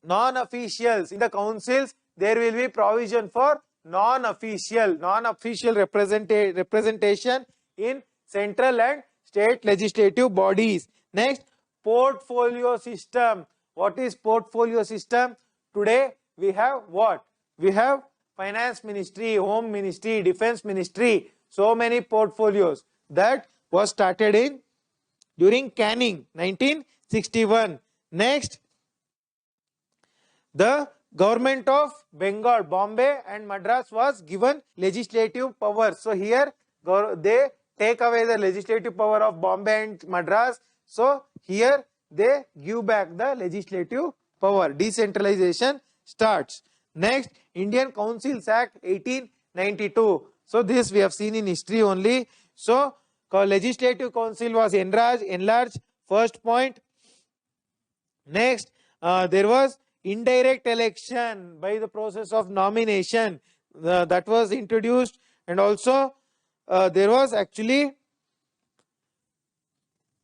non-officials in the councils, there will be provision for non-official representation in central and state legislative bodies. Next, portfolio system. What is portfolio system? Today we have what? We have finance ministry, home ministry, defense ministry, so many portfolios. That was started in during Canning, 1961. Next, the government of Bengal, Bombay and Madras was given legislative powers. So here they take away the legislative power of Bombay and Madras. So here they give back the legislative power. Decentralization starts. Next, Indian Councils Act 1892. So this we have seen in history only. So legislative council was enlarged. First point. Next, there was indirect election by the process of nomination that was introduced, and also there was actually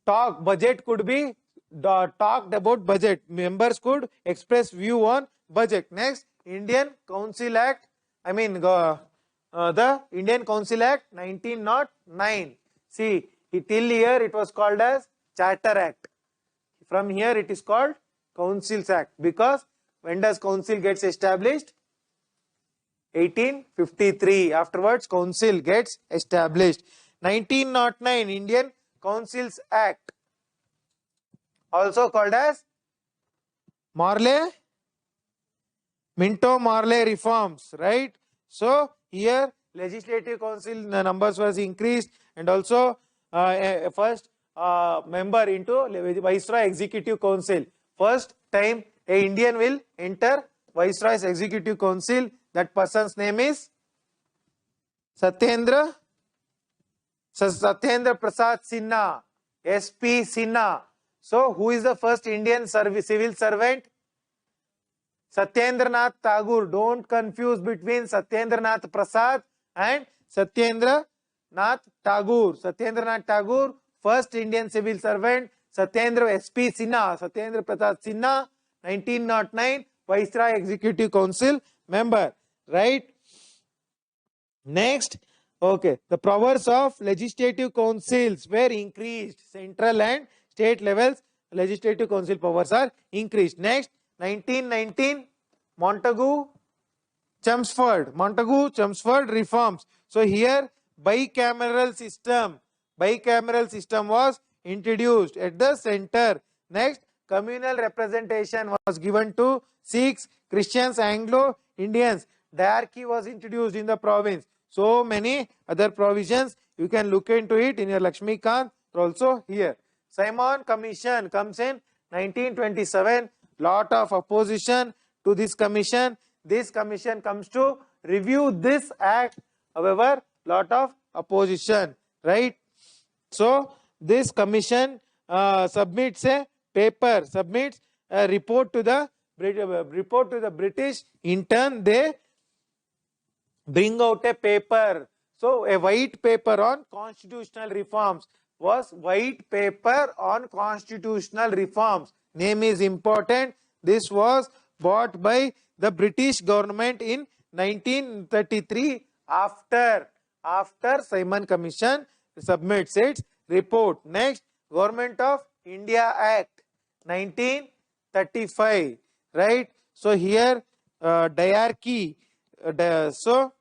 budget could be talked about budget. Members could express view on budget. Next, Indian Council Act, the Indian Council Act 1909. See, till here it was called as Charter Act. From here it is called Councils Act, because when does council gets established? 1853. Afterwards council gets established. 1909 Indian Councils Act, also called as Minto-Morley reforms, right? So here legislative council numbers was increased, and also first member into Viceroy Executive Council. First time a Indian will enter Viceroy's Executive Council. That person's name is Satyendra Prasad Sinha, SP Sinha. So who is the first Indian civil servant? Satyendra Nath Tagore. Don't confuse between Satyendra Nath Prasad and Satyendra Nath Tagore. Satyendra Nath Tagore, first Indian civil servant. Satyendra SP Sinha, Satyendra Prasad Sinha, 1909 Viceroy Executive Council member, right? Next, okay, the powers of legislative councils were increased. Central and state levels legislative council powers are increased. Next, 1919 Montagu-Chelmsford reforms. So here bicameral system was introduced at the center. Next, communal representation was given to Sikhs, Christians, Anglo-Indians. Diarchy was introduced in the province. So many other provisions. You can look into it in your Lakshmikant, also here. Simon Commission comes in 1927. Lot of opposition to this commission. This commission comes to review this act. However, lot of opposition, right? So this commission submits a paper, submits a report to the British. In turn, they bring out a paper. So a white paper on constitutional reforms was white paper on constitutional reforms. Name is important. This was bought by the British government in 1933 after Simon Commission submits its report. Next, Government of India Act 1935, right? So here diarchy, so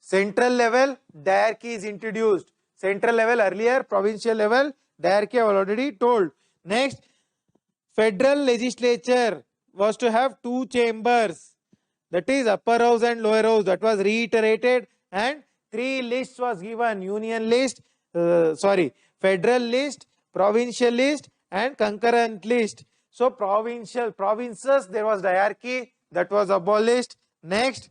central level diarchy is introduced. Central level earlier, provincial level diarchy I have already told. Next, federal legislature was to have two chambers, that is upper house and lower house. That was reiterated, and three lists was given: union list, federal list, provincial list, and concurrent list. So provinces, there was diarchy, that was abolished. Next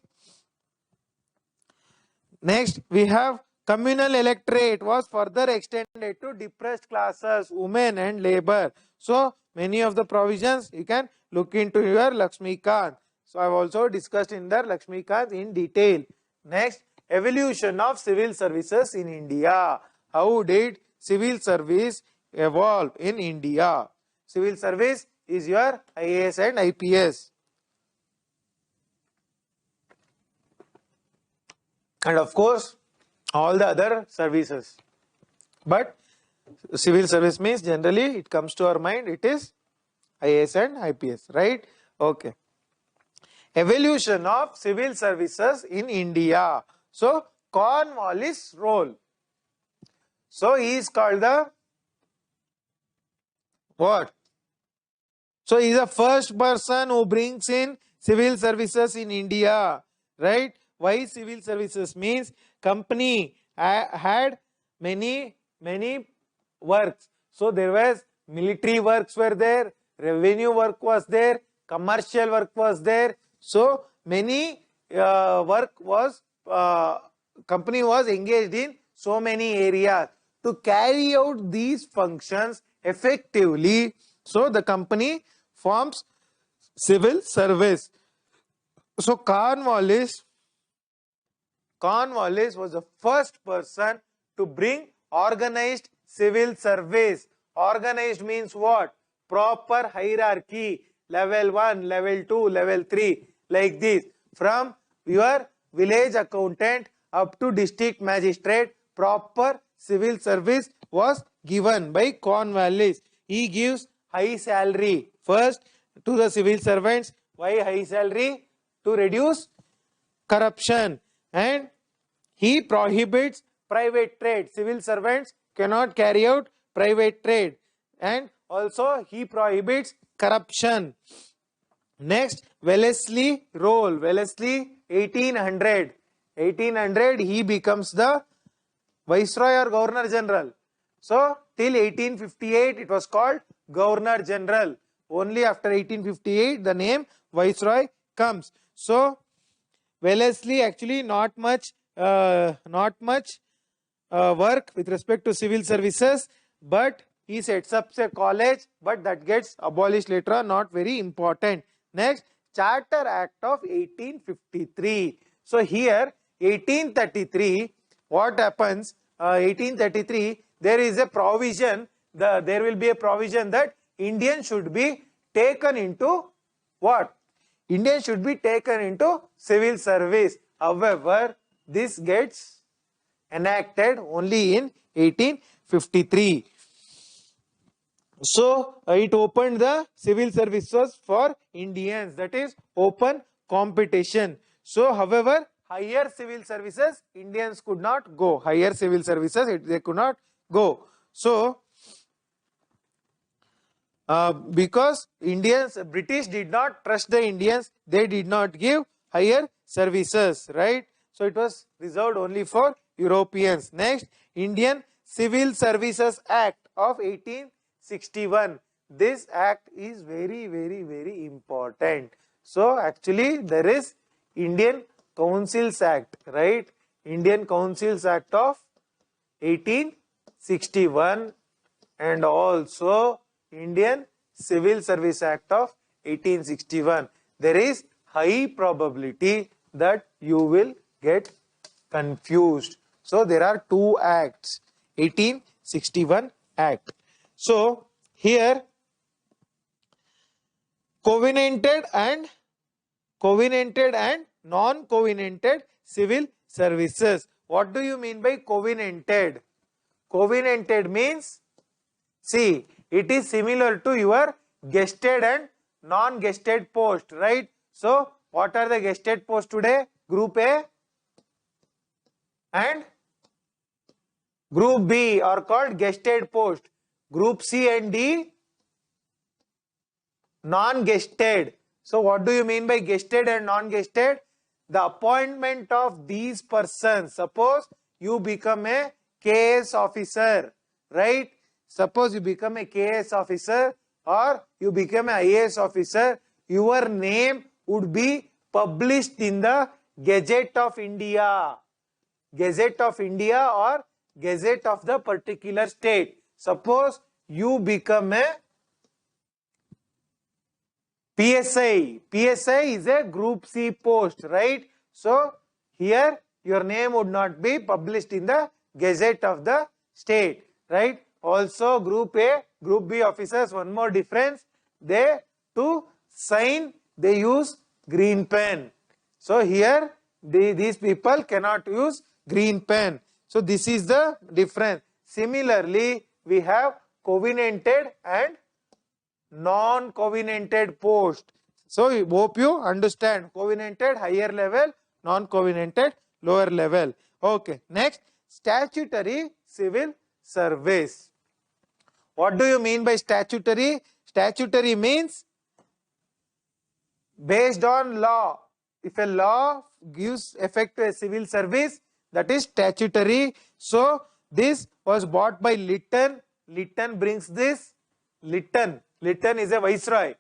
we have communal electorate was further extended to depressed classes, women and labor. So many of the provisions you can look into your Lakshmikant. So I have also discussed in the Lakshmikant in detail. Next, evolution of civil services in India. How did civil service evolve in India? Civil service is your IAS and IPS. And of course, all the other services. But civil service means generally it comes to our mind, it is IAS and IPS, right? Okay. Evolution of civil services in India. So, Cornwallis role. So, he is called the what? So, he is the first person who brings in civil services in India, right? Why civil services? Means company had many works. So there was military works were there, revenue work was there, commercial work was there. So many company was engaged in so many areas to carry out these functions effectively. So the company forms civil service. So Cornwallis was the first person to bring organized civil service. Organized means what? Proper hierarchy. Level 1, level 2, level 3. Like this. From your village accountant up to district magistrate, proper civil service was given by Cornwallis. He gives high salary first to the civil servants. Why high salary? To reduce corruption. And he prohibits private trade. Civil servants cannot carry out private trade. And also he prohibits corruption. Next, Wellesley role. Wellesley 1800. 1800 he becomes the Viceroy or Governor General. So till 1858 it was called Governor General. Only after 1858 the name Viceroy comes. So Wellesley actually not much work with respect to civil services, but he sets up a college, but that gets abolished later on, not very important. Next, Charter Act of 1853. So here 1833, what happens? 1833, there is a provision, there will be a provision that Indians should be taken into what? Indians should be taken into civil service. However, this gets enacted only in 1853. So, it opened the civil services for Indians, that is open competition. So, however, higher civil services, Indians could not go. Higher civil services, they could not go. So, because British did not trust the Indians, they did not give higher services, right? So it was reserved only for Europeans. Next, Indian Civil Services Act of 1861. This act is very, very, very important. So actually there is Indian Councils Act, right? Indian Councils Act of 1861 and also Indian Civil Service Act of 1861. There is high probability that you will get confused. So there are two acts, 1861 Act. So here covenanted and non-covenanted civil services. What do you mean by covenanted? Covenanted means, see, it is similar to your guested and non-guested post, right? So what are the guested posts today? Group A and Group B are called guested post. Group C and D non-guested. So what do you mean by guested and non-guested? The appointment of these persons. Suppose you become a KS officer, right? Suppose you become a KS officer or you become an IAS officer, your name would be published in the Gazette of India. Gazette of India or Gazette of the particular state. Suppose you become a PSI. PSI is a Group C post, right? So here your name would not be published in the Gazette of the state, right? Also Group A, Group B officers, one more difference. They to sign they use green pen. So here these people cannot use green pen. So this is the difference. Similarly, we have covenanted and non-covenanted post. So I hope you understand. Covenanted higher level, non-covenanted lower level. Okay. Next, statutory civil service. What do you mean by statutory? Statutory means based on law. If a law gives effect to a civil service, that is statutory. So this was bought by Lytton. Lytton brings this. Lytton is a viceroy.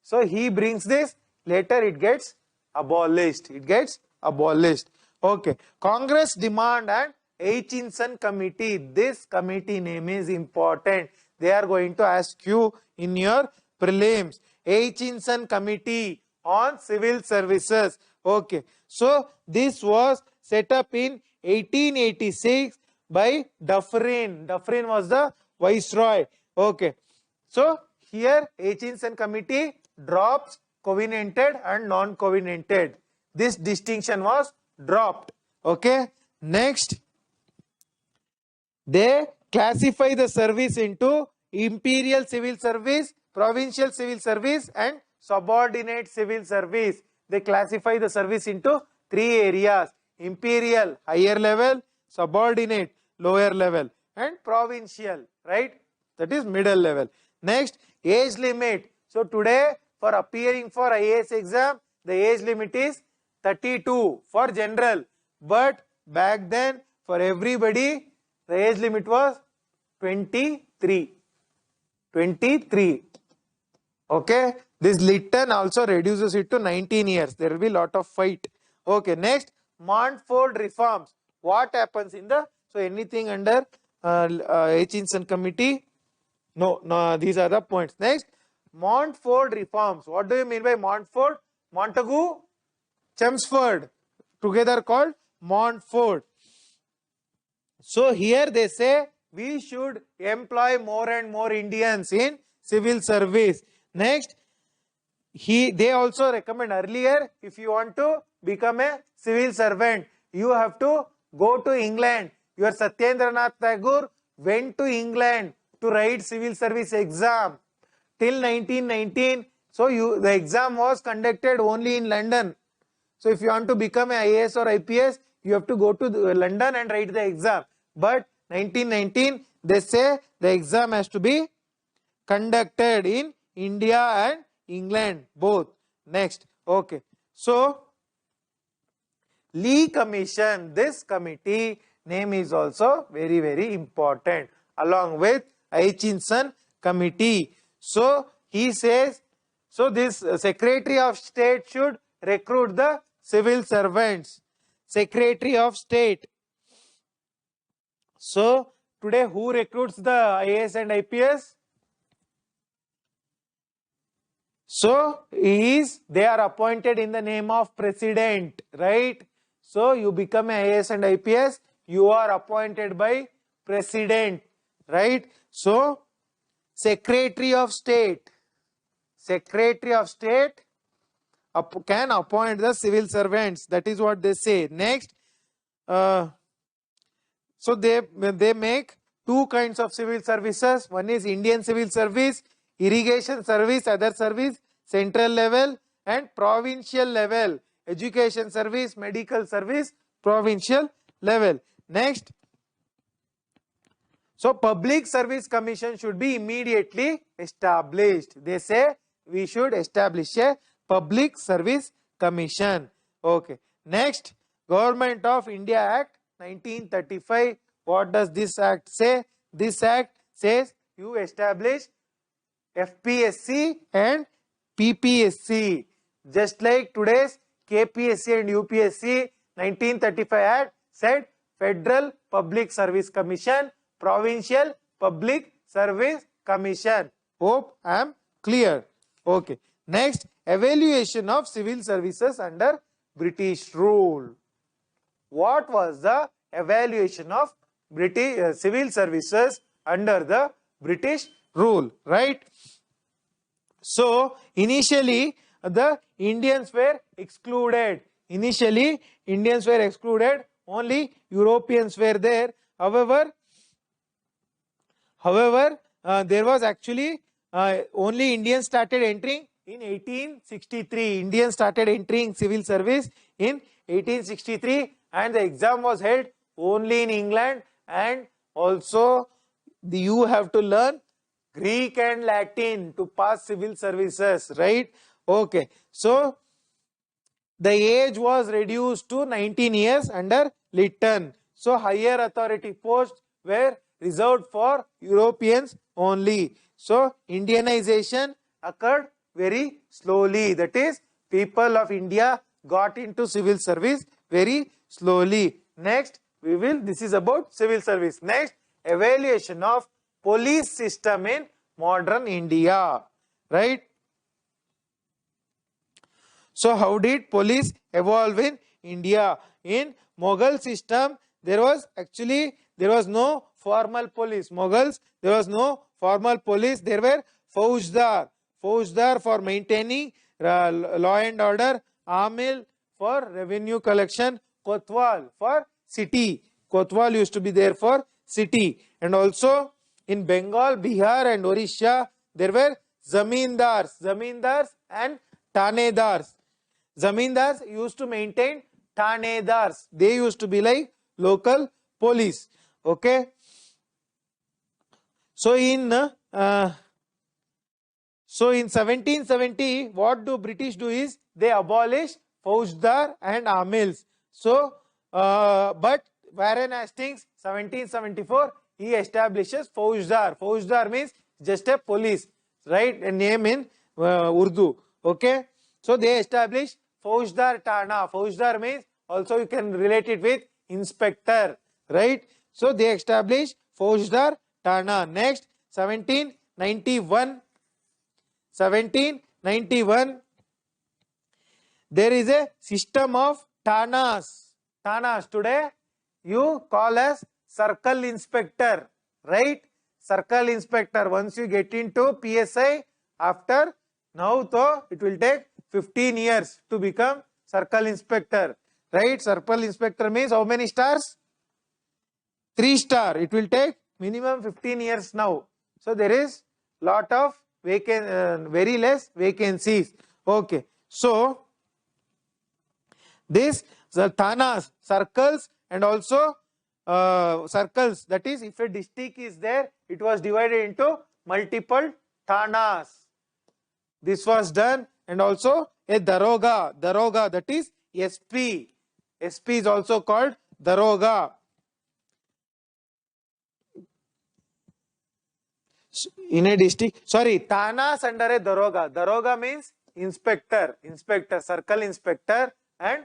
So he brings this. Later it gets abolished. It gets abolished. Okay. Congress demand and Hutchinson committee. This committee name is important. They are going to ask you in your prelims. Hutchinson committee on civil services. Okay. So this was set up in 1886 by Dufferin. Dufferin was the viceroy. Okay. So here Hutchinson committee drops covenanted and non-covenanted. This distinction was dropped. Okay. Next, they classify the service into imperial civil service, provincial civil service and subordinate civil service. They classify the service into three areas: imperial higher level, subordinate lower level and provincial, right? That is middle level. Next, age limit. So today for appearing for IAS exam, the age limit is 32 for general. But back then for everybody, the age limit was 23. 23. Okay. This Lytton also reduces it to 19 years. There will be a lot of fight. Okay. Next, Montfort reforms. What happens in the, so anything under Hutchinson committee? No, these are the points. Next, Montfort reforms. What do you mean by Montfort? Montagu, Chelmsford, together called Montfort. So here they say we should employ more and more Indians in civil service. Next, they also recommend earlier, if you want to become a civil servant, you have to go to England. Your Satyendranath Tagore went to England to write civil service exam till 1919. So the exam was conducted only in London. So if you want to become an IAS or IPS, you have to go to London and write the exam. But 1919, they say the exam has to be conducted in India and England both. Next, okay. So Lee Commission, this committee name is also very, very important, along with Aitchison Committee. So he says, so this Secretary of State should recruit the civil servants. Secretary of State. So today who recruits the IAS and IPS? So they are appointed in the name of president, right? So you become a IAS and IPS, you are appointed by president, right? So Secretary of State can appoint the civil servants. That is what they say. Next, so they make two kinds of civil services. One is Indian civil service, irrigation service, other service, central level and provincial level. Education service, medical service, provincial level. Next, so Public Service Commission should be immediately established. They say we should establish a Public Service Commission. Okay. Next, Government of India Act 1935. What does this act say? This act says you establish FPSC and PPSC. Just like today's KPSC and UPSC, 1935 Act said Federal Public Service Commission, Provincial Public Service Commission. Hope I am clear. Okay. Next, evaluation of civil services under British rule. What was the evaluation of British civil services under the British rule, right? So initially the Indians were excluded. Only Europeans were there. However, there was actually only Indians started entering in 1863. Indians started entering civil service in 1863, and the exam was held only in England, and also you have to learn Greek and Latin to pass civil services, right? Okay, so the age was reduced to 19 years under Lytton. So higher authority posts were reserved for Europeans only. So Indianization occurred very slowly. That is, people of India got into civil service very slowly. Next, this is about civil service. Next, evaluation of police system in modern India, right? So how did police evolve in India? In Mughal system, there was no formal police. Mughals, there was no formal police. There were Faujdar for maintaining law and order, Amil for revenue collection, Kotwal for city. Kotwal used to be there for city. And also in Bengal, Bihar and Orissa, there were Zamindars and Tanedars. Zamindars used to maintain Tanedars. They used to be like local police. Okay. So in 1770, what do British do is they abolish Faujdar and Amils. So, but Warren Hastings, 1774, he establishes Faujdar. Faujdar means just a police, right? A name in Urdu. Okay. So they establish Faujdar Thana. Faujdar means also you can relate it with inspector, right? So they establish Faujdar Thana. Next, 1791, there is a system of Thanas. Thanas today you call as circle inspector, right? Circle inspector. Once you get into PSI, after now though it will take 15 years to become circle inspector, right? Circle inspector means how many stars? 3 star. It will take minimum 15 years now. So there is lot of very less vacancies. Okay. So this the thanas, circles, and also circles. That is, if a district is there, it was divided into multiple thanas. This was done, and also a daroga, that is SP. SP is also called daroga. In a district, sorry, Tanas under a daroga. Daroga means inspector, circle inspector, and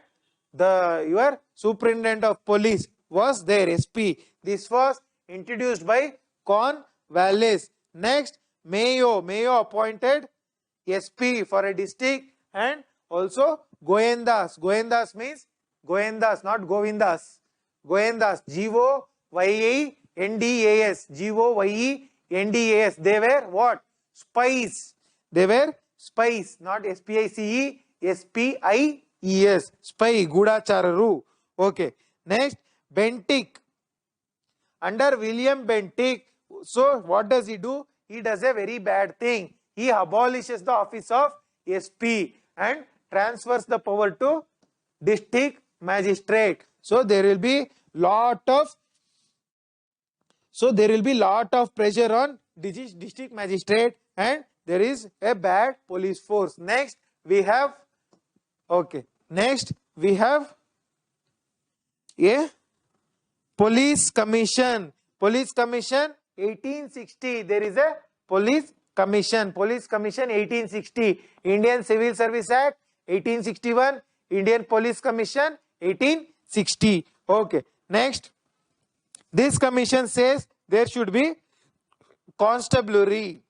your superintendent of police was their SP. This was introduced by Cornwallis. Next, Mayo appointed SP for a district, and also Goendas. Goendas means Goendas, not Govindas. Goendas, Goyendas, Goyendas. They were what? Spies. They were spies, not SPICE, SPIES. Spy, Gudachararu. Okay. Next, Bentinck. Under William Bentinck, so what does he do? He does a very bad thing. He abolishes the office of SP and transfers the power to district magistrate. So there will be lot of pressure on district magistrate, and there is a bad police force. Next we have a police commission. Police commission 1860. There is a police commission. Police commission 1860. Indian Civil Service Act 1861. Indian Police Commission 1860. Okay. Next, this commission says there should be constabulary.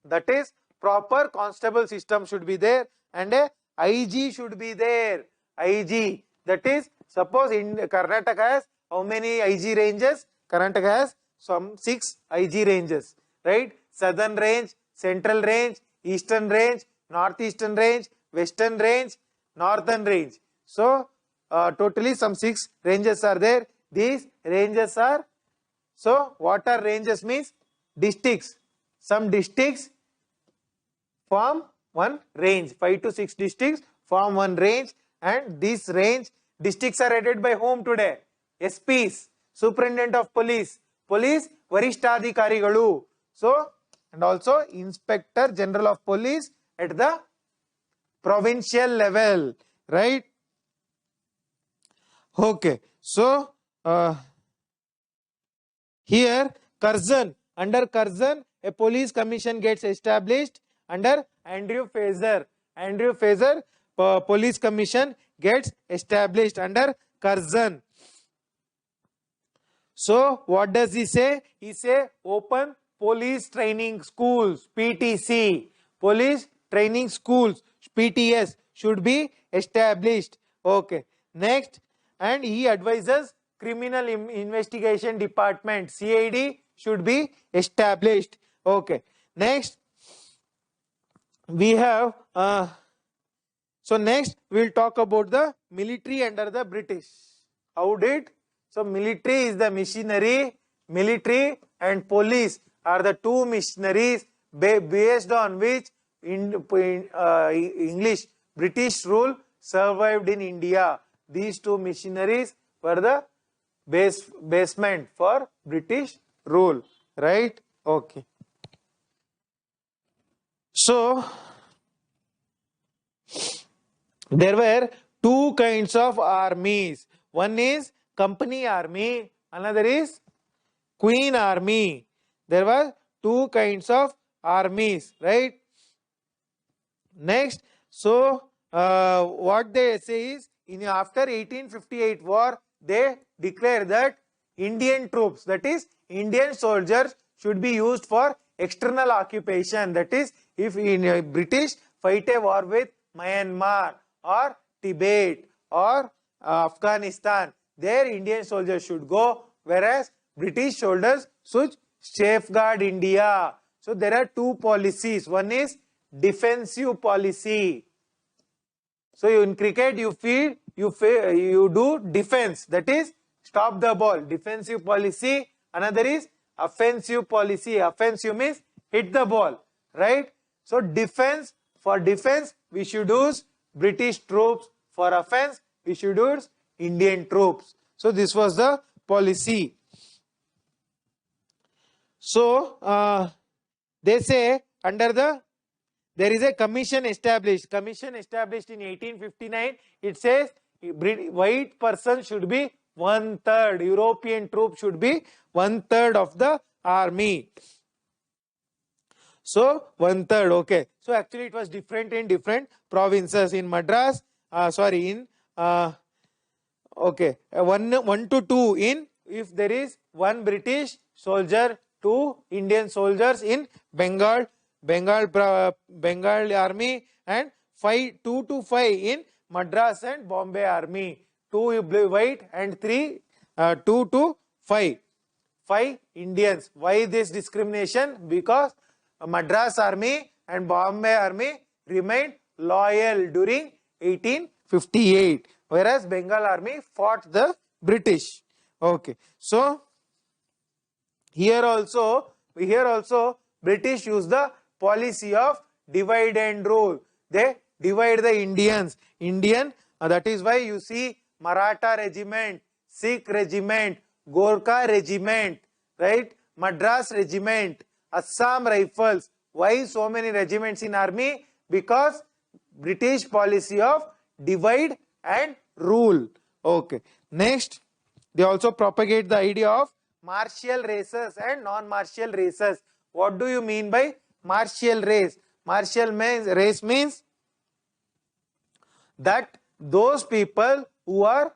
That is, proper constable system should be there, and a IG should be there. IG. That is, suppose in Karnataka has how many IG ranges? Karnataka has some 6 IG ranges, right? Southern range, central range, eastern range, northeastern range, western range, northern range. So totally some 6 ranges are there. These ranges are, so what are ranges means? Districts. Some districts form one range. 5 to 6 districts form one range, and this range districts are headed by whom today? SPs, Superintendent of Police, Police Varishtadhikarigalu. So, and also Inspector General of Police at the provincial level, right? Okay. So, here Curzon, under Curzon, a police commission gets established. Under Andrew Fraser, police commission gets established under Curzon. So what does he say? He say open police training schools, PTC, police training schools, PTS should be established. Okay. Next, and he advises criminal investigation department, CID should be established. Okay. Next, we have so next we'll talk about the military under the British. How did? So military is the missionary. Military and police are the two missionaries based on which English British rule survived in India. These two missionaries were the basement for British rule, right? Okay. So there were two kinds of armies. One is company army, another is queen army. There were two kinds of armies, right? Next, so what they say is, after 1858 war, they declare that Indian troops, that is Indian soldiers, should be used for external occupation. That is, if British fight a war with Myanmar or Tibet or Afghanistan, there Indian soldiers should go, whereas British soldiers should safeguard India. So there are two policies. One is defensive policy. So in cricket, you do defense, that is stop the ball, defensive policy. Another is offensive policy. Offensive means hit the ball, right? So defense, for defense we should use British troops. For offense we should use Indian troops. So this was the policy. So they say there is a commission established. Commission established in 1859. It says white person should be 1/3. European troop should be 1/3 of the army. So 1/3. Okay. So actually it was different in different provinces. In Madras, in okay, 1 to 2 in, if there is 1 British soldier, 2 Indian soldiers in Bengal army, and 2 to 5 in Madras and Bombay army. 2 white and 2 to 5 Indians. Why this discrimination? Because Madras army and Bombay army remained loyal during 1858, whereas Bengal army fought the British. Okay, so here also British use the policy of divide and rule. They divide the Indians. That is why you see Maratha regiment, Sikh regiment, Gorkha regiment, right? Madras regiment, Assam Rifles. Why so many regiments in army? Because British policy of divide and rule. Okay. Next, they also propagate the idea of martial races and non-martial races. What do you mean by martial race? Martial race means that those people who are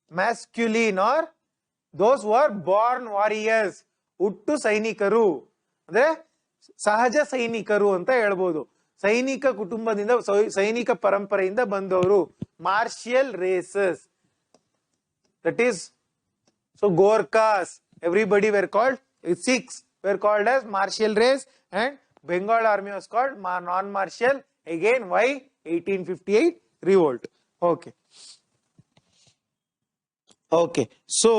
masculine, or those who are born warriors, ಹುಟ್ಟು ಸೈನಿಕರು ಅಂದ್ರೆ ಸಹಜ ಸೈನಿಕರು ಅಂತ ಹೇಳ್ಬೋದು. ಸೈನಿಕ ಕುಟುಂಬದಿಂದ, ಸೈನಿಕ ಪರಂಪರೆಯಿಂದ ಬಂದವರು, martial races. That is, so Gorkhas, everybody were called, Sikhs were called as martial race, and Bengal army was called non-martial. Again, why? 1858 revolt. Okay. Okay, so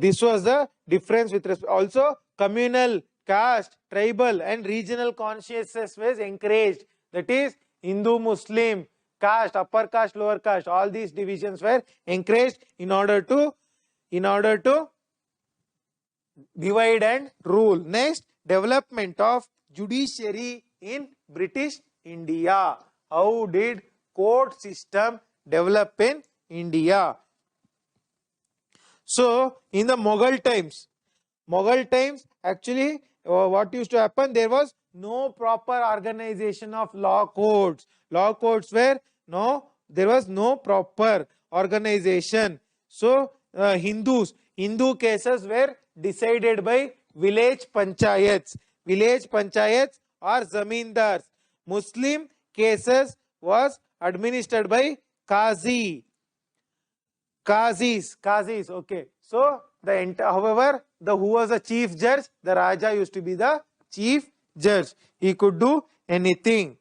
this was the difference with respect. Also, communal, caste, tribal and regional consciousness was encouraged. That is, Hindu, Muslim, caste, upper caste, lower caste, all these divisions were encouraged in order to divide and rule. Next, development of judiciary in British India. How did court system develop in India? So, in the Mughal times actually what used to happen, there was no proper organization of law courts. Law courts were there was no proper organization. So, Hindu cases were decided by village panchayats or zamindars. Muslim cases was administered by Qazis. Okay. So however, who was the chief judge? The Raja used to be the chief judge. He could do anything.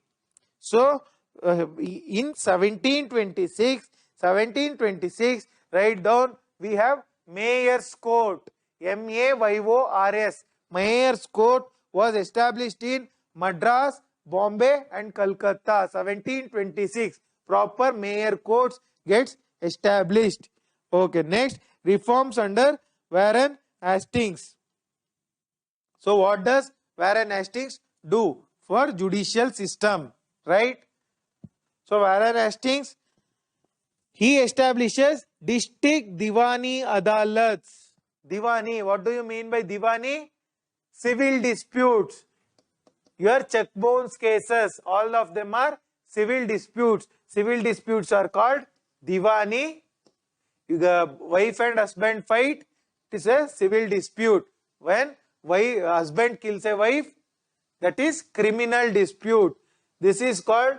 So in 1726, write down, we have Mayor's Court. MAYORS. Mayor's Court was established in Madras, Bombay and Calcutta. 1726. Proper mayor courts gets established. Okay, next, reforms under Warren Hastings. So what does Warren Hastings do for judicial system, right? So Warren Hastings, he establishes district Diwani Adalats. Diwani, what do you mean by Diwani? Civil disputes. Your check bones cases, all of them are civil disputes. Civil disputes are called Diwani. The wife and husband fight, it is a civil dispute. When husband kills a wife, that is criminal dispute. This is called,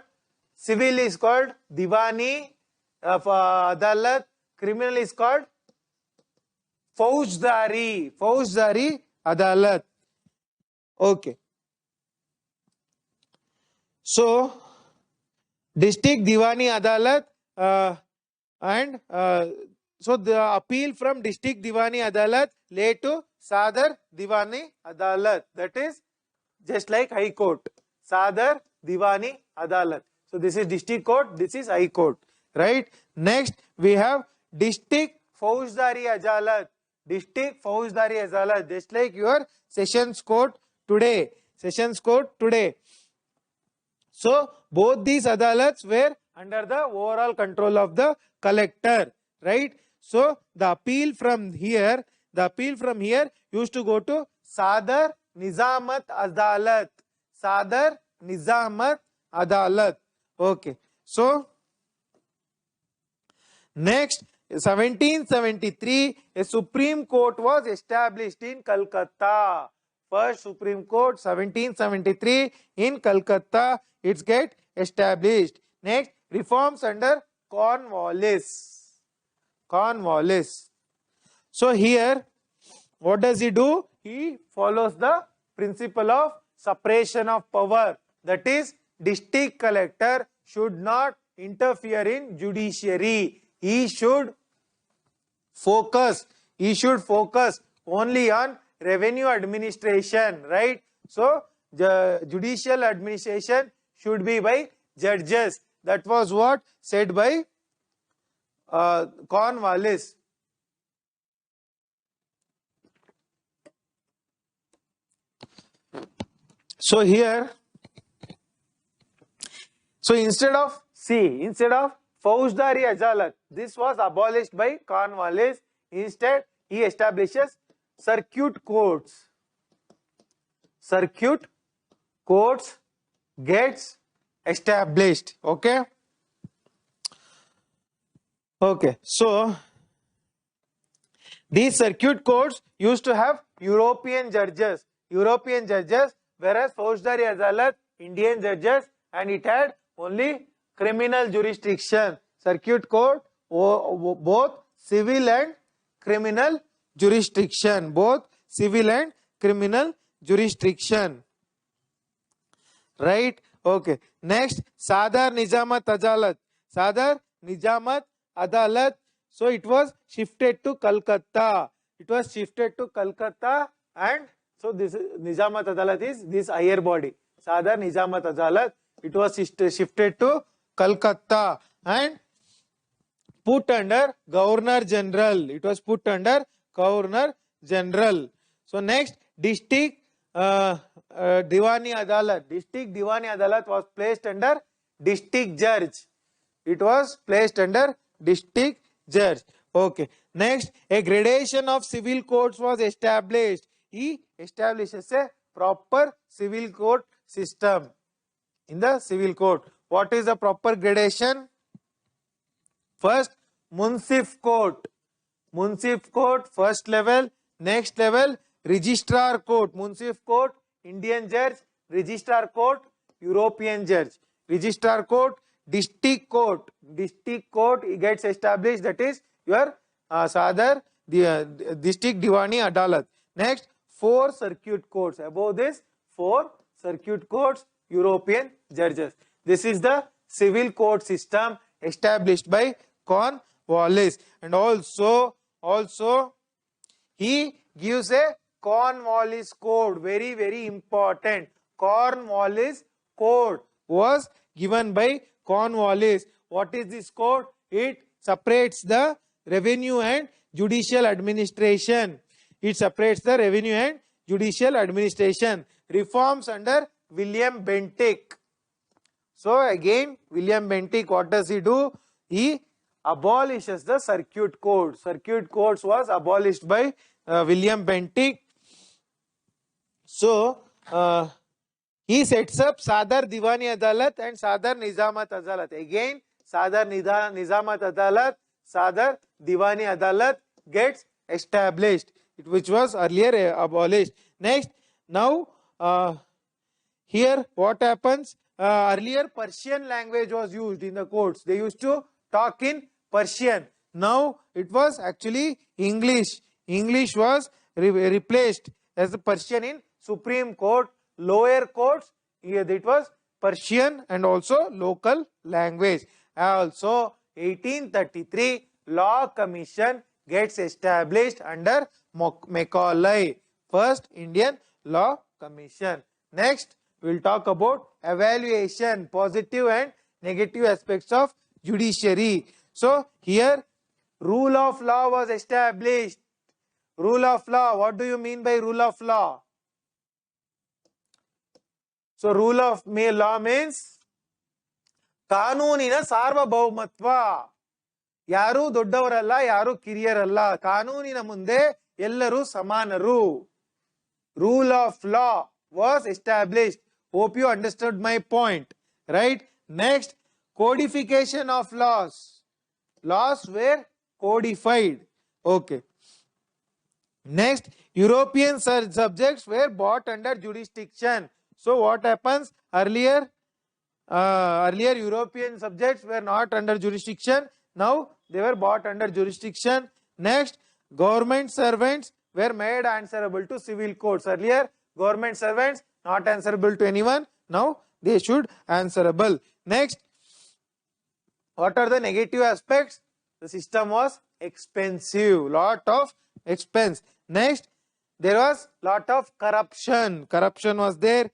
civil is called Diwani of Adalat, criminal is called Faujdari Adalat. Okay. So, district Diwani Adalat and so the appeal from district Diwani Adalat led to Sadar Diwani Adalat. That is just like High Court. Sadar Diwani Adalat. So this is district court, this is High Court, right? Next we have district Faujdari Adalat. District Faujdari Adalat, just like your Sessions Court today. So both these adalats were under the overall control of the collector, right? So the appeal from here used to go to Sadar Nizamat Adalat. Sadar Nizamat Adalat. Okay. So next, 1773, a Supreme Court was established in Calcutta. First Supreme Court, 1773 in Calcutta, it's get established. Next, reforms under Cornwallis. Cornwallis. So here, what does he do? He follows the principle of separation of power. That is, district collector should not interfere in judiciary. He should focus only on revenue administration, right? So the judicial administration should be by judges. That was what said by Cornwallis. So here, so instead of Faujdari Ajalat, this was abolished by Cornwallis. Instead, he establishes circuit courts. Circuit courts gets established. Okay. Okay. So these circuit courts used to have European judges, whereas Faujdari Ajalat, Indian judges, and it had only criminal jurisdiction. Circuit court, both civil and criminal jurisdiction. Both civil and criminal jurisdiction. Right? Okay. Next, Sadar Nizamat Adalat. Sadar Nizamat Adalat. So it was shifted to Calcutta. And so this Nizamat Adalat is this higher body. Sadar Nizamat Adalat. It was shifted to Calcutta and put under Governor General. It was put under Governor General. So next, District Diwani Adalat. District Diwani Adalat was placed under District Judge. It was placed under District Judge. Okay. Next, a gradation of civil courts was established. He establishes a proper civil court system in the civil court. What is the proper gradation? First, Munsif Court. Munsif Court, first level. Next level, Registrar Court. Munsif Court, Indian judge. Registrar Court, European judge. Registrar Court, District Court. District Court gets established. That is your Sadar, the District Diwani Adalat. Next, 4 circuit courts. Above this, 4 circuit courts, European judges. This is the civil court system established by Cornwallis. And also he gives a Cornwallis code. Very, very important. Cornwallis code was given by Cornwallis. What is this code? It separates the revenue and judicial administration. It separates the revenue and judicial administration. Reforms under William Bentinck. So again, William Bentinck, what does he do? He abolishes the circuit court. Circuit courts was abolished by William Bentinck. So he sets up Sadar Diwani Adalat and Sadar Nizamat Adalat. Again, Sadar Nizamat Adalat, Sadar Diwani Adalat gets established, which was earlier abolished. Next, now here what happens? Earlier Persian language was used in the courts. They used to talk in Persian. Now it was actually English. English was replaced as the Persian in Supreme Court. Lower courts, here it was Persian and also local language. Also 1833 Law Commission gets established under Macaulay. First Indian Law Commission. Next, we will talk about evaluation, positive and negative aspects of judiciary. So here rule of law was established. Rule of law, what do you mean by rule of law? So rule of law means ಕಾನೂನಿನ ಸಾರ್ವಭೌಮತ್ವ. ಯಾರು ದೊಡ್ಡವರಲ್ಲ, ಯಾರು ಕಿರಿಯರಲ್ಲ, ಕಾನೂನಿನ ಮುಂದೆ ಎಲ್ಲರೂ ಸಮಾನರು. Rule of law was established. Hope you understood my point, right? Next, codification of laws. Laws were codified. Okay. Next, European subjects were brought under jurisdiction. So what happens? Earlier European subjects were not under jurisdiction. Now they were brought under jurisdiction. Next, government servants were made answerable to civil courts. Earlier, government servants not answerable to anyone. Now they should answerable. Next, what are the negative aspects? The system was expensive, lot of expense. Next, there was lot of corruption. Corruption was there.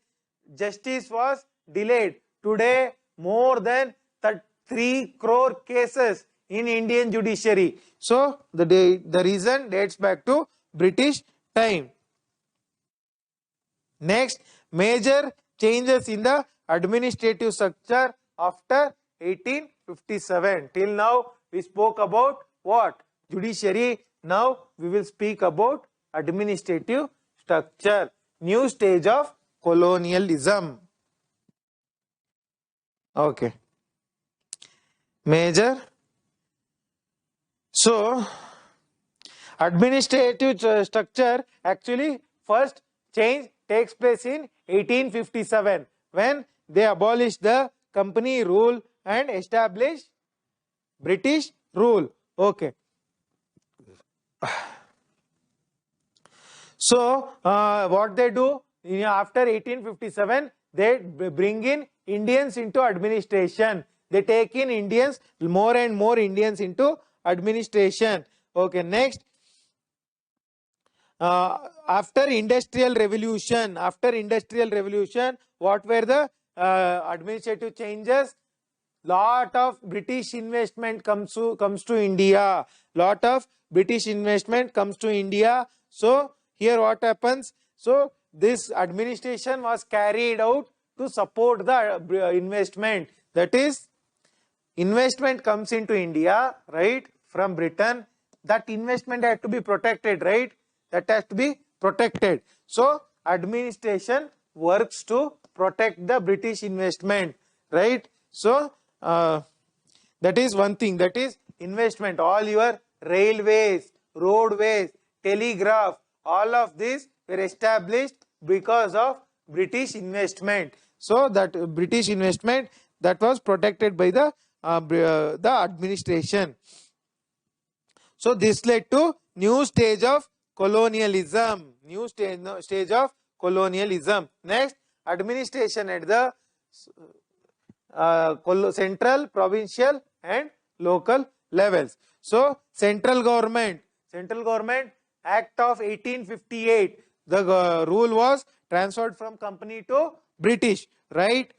Justice was delayed. Today, more than 3 crore cases in Indian judiciary. So the reason dates back to British time. Next, major changes in the administrative structure after 1857. Till now we spoke about what? Judiciary. Now we will speak about administrative structure. New stage of colonialism. Okay. Major. So administrative structure, actually first change takes place in 1857 when they abolished the company rule and established British rule. Okay. So what they do after 1857, they bring in Indians into administration. They take in Indians, more and more Indians into administration. Okay. Next, after industrial revolution, what were the administrative changes? Lot of British investment comes to India. Lot of British investment comes to India. So here what happens? So this administration was carried out to support the investment. That is, investment comes into India, right, from Britain. That investment has to be protected, right? That has to be protected. So administration works to protect the British investment, right? So that is one thing, that is investment. All your railways, roadways, telegraph, all of these were established because of British investment. So that British investment, that was protected by the administration. So this led to new stage of colonialism. New stage of colonialism. Next, administration at the central, provincial and local levels. So central government Act of 1858, the rule was transferred from company to British, right?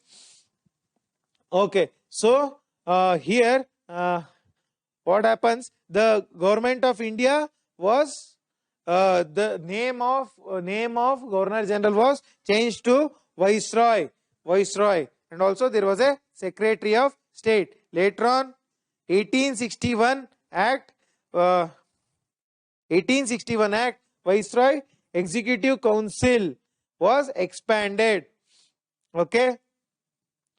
Okay. So here what happens? The government of India was the name of Governor General was changed to Viceroy, and also there was a Secretary of State. Later on, 1861 Act, Viceroy Executive Council was expanded. Okay.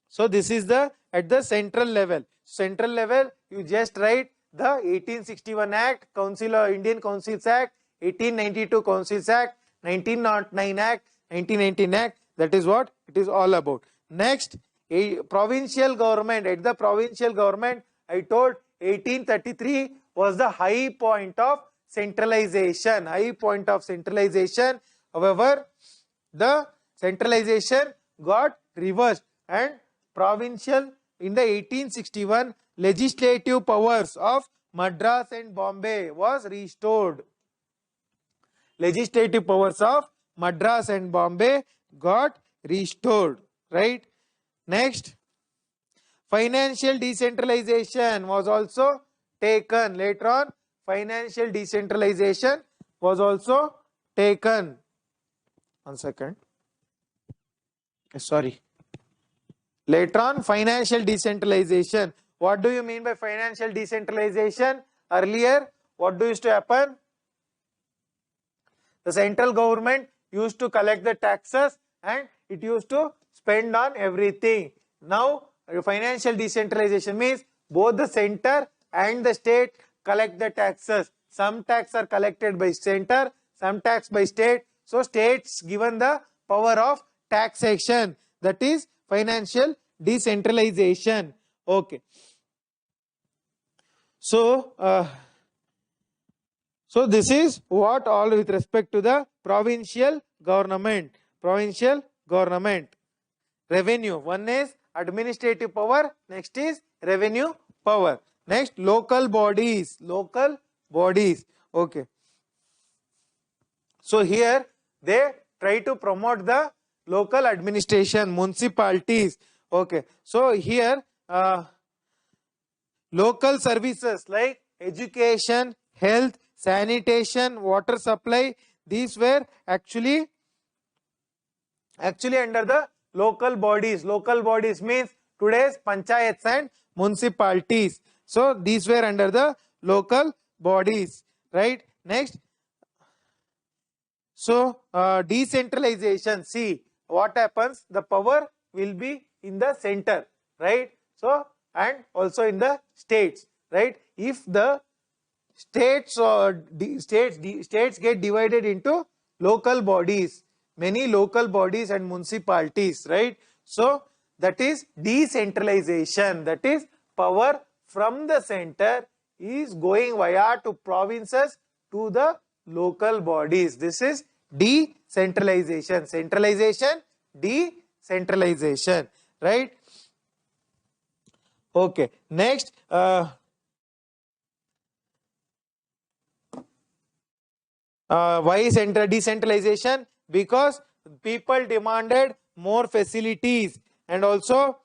So this is the at the central level. Central level, you just write the 1861 Act, Indian Councils Act, 1892 Councils Act, 1909 Act, 1919 Act. That is what it is all about. Next, provincial government. At the provincial government, I told 1833 was the high point of centralization. However, the centralization got reversed, and provincial in the 1861 legislative powers of Madras and Bombay was restored. Legislative powers of Madras and Bombay got restored, right? Next, financial decentralization was also taken. Later on, financial decentralization was also taken. 1 second. Sorry. Later on, financial decentralization. What do you mean by financial decentralization? Earlier, what used to happen? The central government used to collect the taxes and it used to spend on everything. Now, financial decentralization means both the center and the state collect the taxes. Some tax are collected by center, some tax by state. So, states given the power of taxation. That is financial decentralization. Okay. So, so this is what all with respect to the provincial government. Provincial government. Revenue. One is administrative power. Next is revenue power. Next, local bodies. Local bodies. Okay. So here they try to promote the local administration, municipalities. Okay. So here local services like education, health, sanitation, water supply, these were actually under the local bodies. Local bodies means today's panchayats and municipalities. So these were under the local bodies, right? Next, so decentralization. See what happens, the power will be in the center, right? So and also in the states, right? If the states states get divided into local bodies, many local bodies and municipalities, right? So that is decentralization. That is power from the center is going via to provinces to the local bodies. This is decentralization. Centralization, decentralization, right? Okay. Next, why decentralization? Because people demanded more facilities and also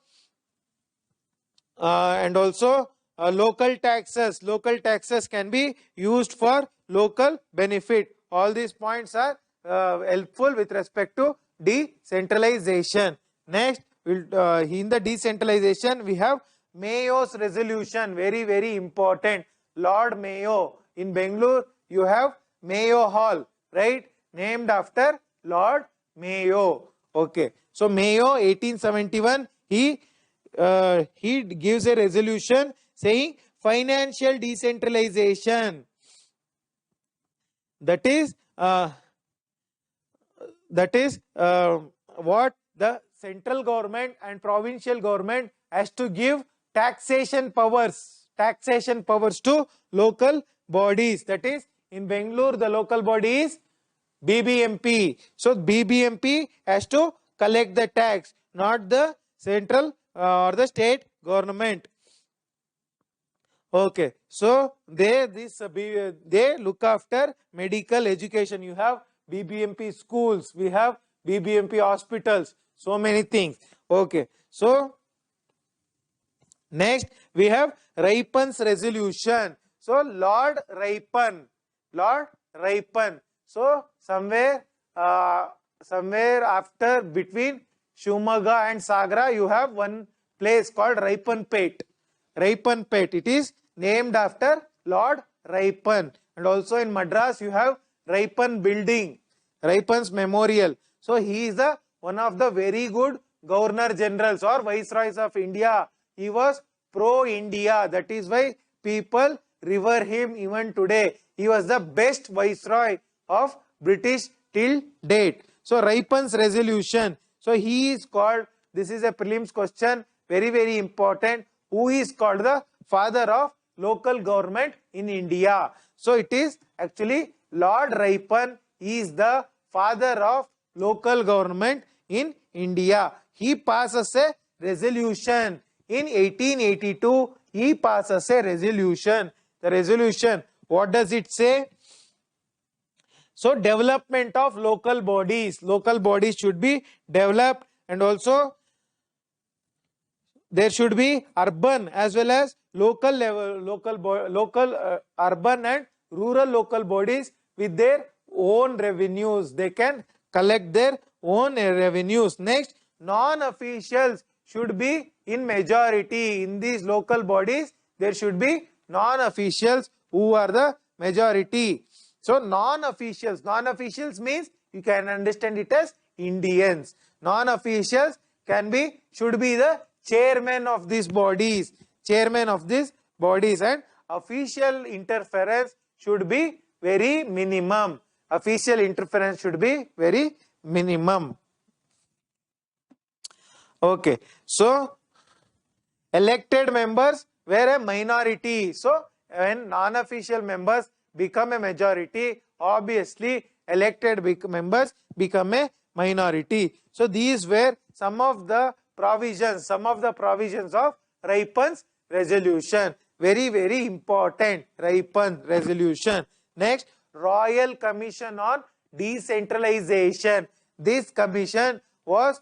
local taxes. Local taxes can be used for local benefit. All these points are helpful with respect to decentralization. Next, in the decentralization, we have Mayo's resolution. Very, very important. Lord Mayo. In Bangalore, you have Mayo Hall, right? Named after Lord Mayo. Okay. So Mayo, 1871, he gives a resolution saying financial decentralization. That is what the central government and provincial government has to give taxation powers to local bodies. That is, in Bangalore, the local body is BBMP. So BBMP has to collect the tax, not the central or the state government. Okay, so they look after medical education. You have BBMP schools, we have BBMP hospitals, so many things. Okay, so next we have Ripen's resolution. So Lord Ripen. So somewhere after between Shumaga and Sagra, you have one place called Ripenpet. It is named after Lord Ripen. And also in Madras, you have Ripen building, Ripen's memorial. So he is one of the very good governor generals or viceroys of India. He was pro-India. That is why people revere him even today. He was the best viceroy of British till date. So Ripen's resolution. So he is called, this is a prelims question, very, very important. Who is called the father of local government in India? So it is actually Lord Ripen. He is the father of local government in India. He passes a resolution. In 1882, he passes a resolution. The resolution, what does it say? So development of local bodies. Local bodies should be developed, and also there should be urban as well as local level, urban and rural local bodies with their own revenues. They can collect their own revenues. Next, non-officials should be in majority. In these local bodies, there should be non-officials who are the majority. So non-officials means you can understand it as Indians. Non-officials should be the chairman of these bodies, and official interference should be very minimum. Official interference should be very minimum. Okay, so elected members were a minority. So when non-official members become a majority, obviously elected members become a minority. So these were some of the provisions of Ripen's resolution. Very, very important, Ripen resolution. Next, Royal Commission on Decentralization. This commission was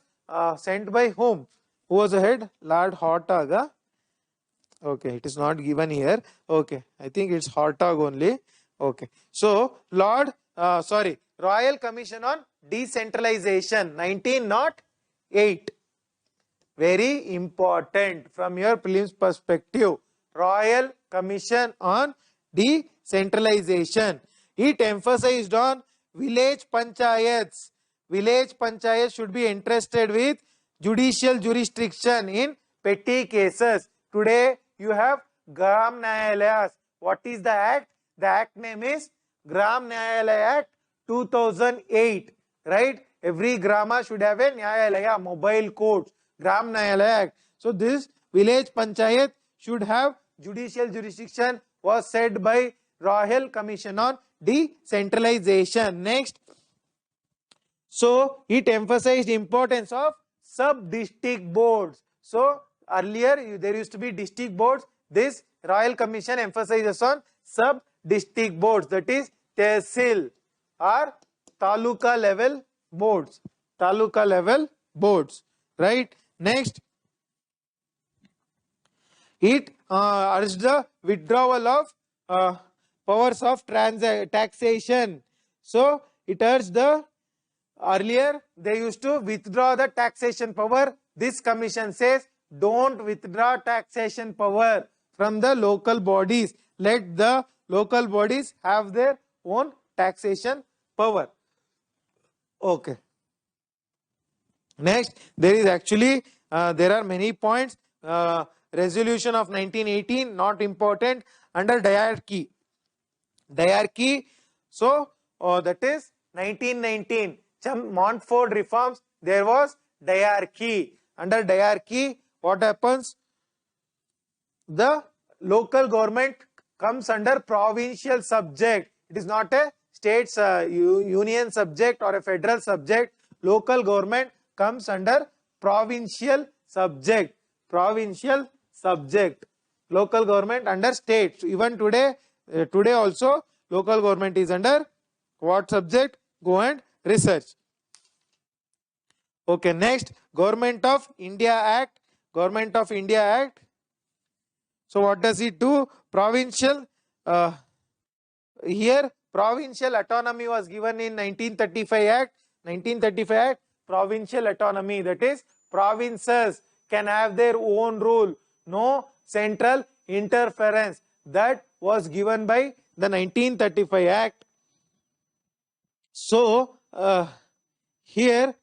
sent by whom? Who was the head? Lord Hortag. Okay, it is not given here. Okay, I think it's Hortag only. Okay, so Royal Commission on Decentralization, 1908. Very important from your prelims perspective. Royal Commission on Decentralization. It emphasized on village panchayats. Village panchayats should be entrusted with judicial jurisdiction in petty cases. Today you have Gram Nyayalayas. What is the act? The act name is Gram Nyayalaya Act 2008. Right? Every grama should have a Nyayalaya, mobile courts. Gram Nyayalaya Act. So this village panchayat should have judicial jurisdiction, was said by Royal Commission on Decentralization. Next, so it emphasized importance of sub-district boards. So earlier there used to be district boards. This Royal Commission emphasizes on sub-district boards, that is tehsil or taluka level boards. Taluka level boards. Right? Next, it urged the withdrawal of powers of taxation. So it urged the earlier they used to withdraw the taxation power. This commission says don't withdraw taxation power from the local bodies. Let the local bodies have their own taxation power. Okay. Next, there is actually there are many points. Resolution of 1918, not important. Under diarchy. So that is 1919. Montfort reforms, there was diarchy. Under diarchy, what happens? The local government comes under provincial subject. It is not a state's union subject or a federal subject. Local government comes under provincial subject. Provincial subject. Local government under state. Even today also local government is under what subject? Go and research. Okay, next, Government of India Act. Government of India Act. So what does it do? Provincial. Here provincial autonomy was given in 1935 Act. 1935 Act, provincial autonomy, that is provinces can have their own rule. No central interference. That was given by the 1935 Act. So here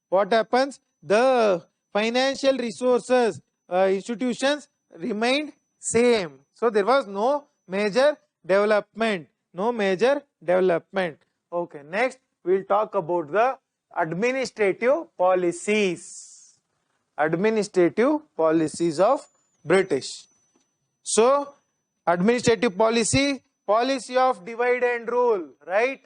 what happens? The financial resources institutions remained same. So there was no major development. No major development. Okay, next we will talk about the administrative policies. Administrative policies of British. So administrative policy of divide and rule, right?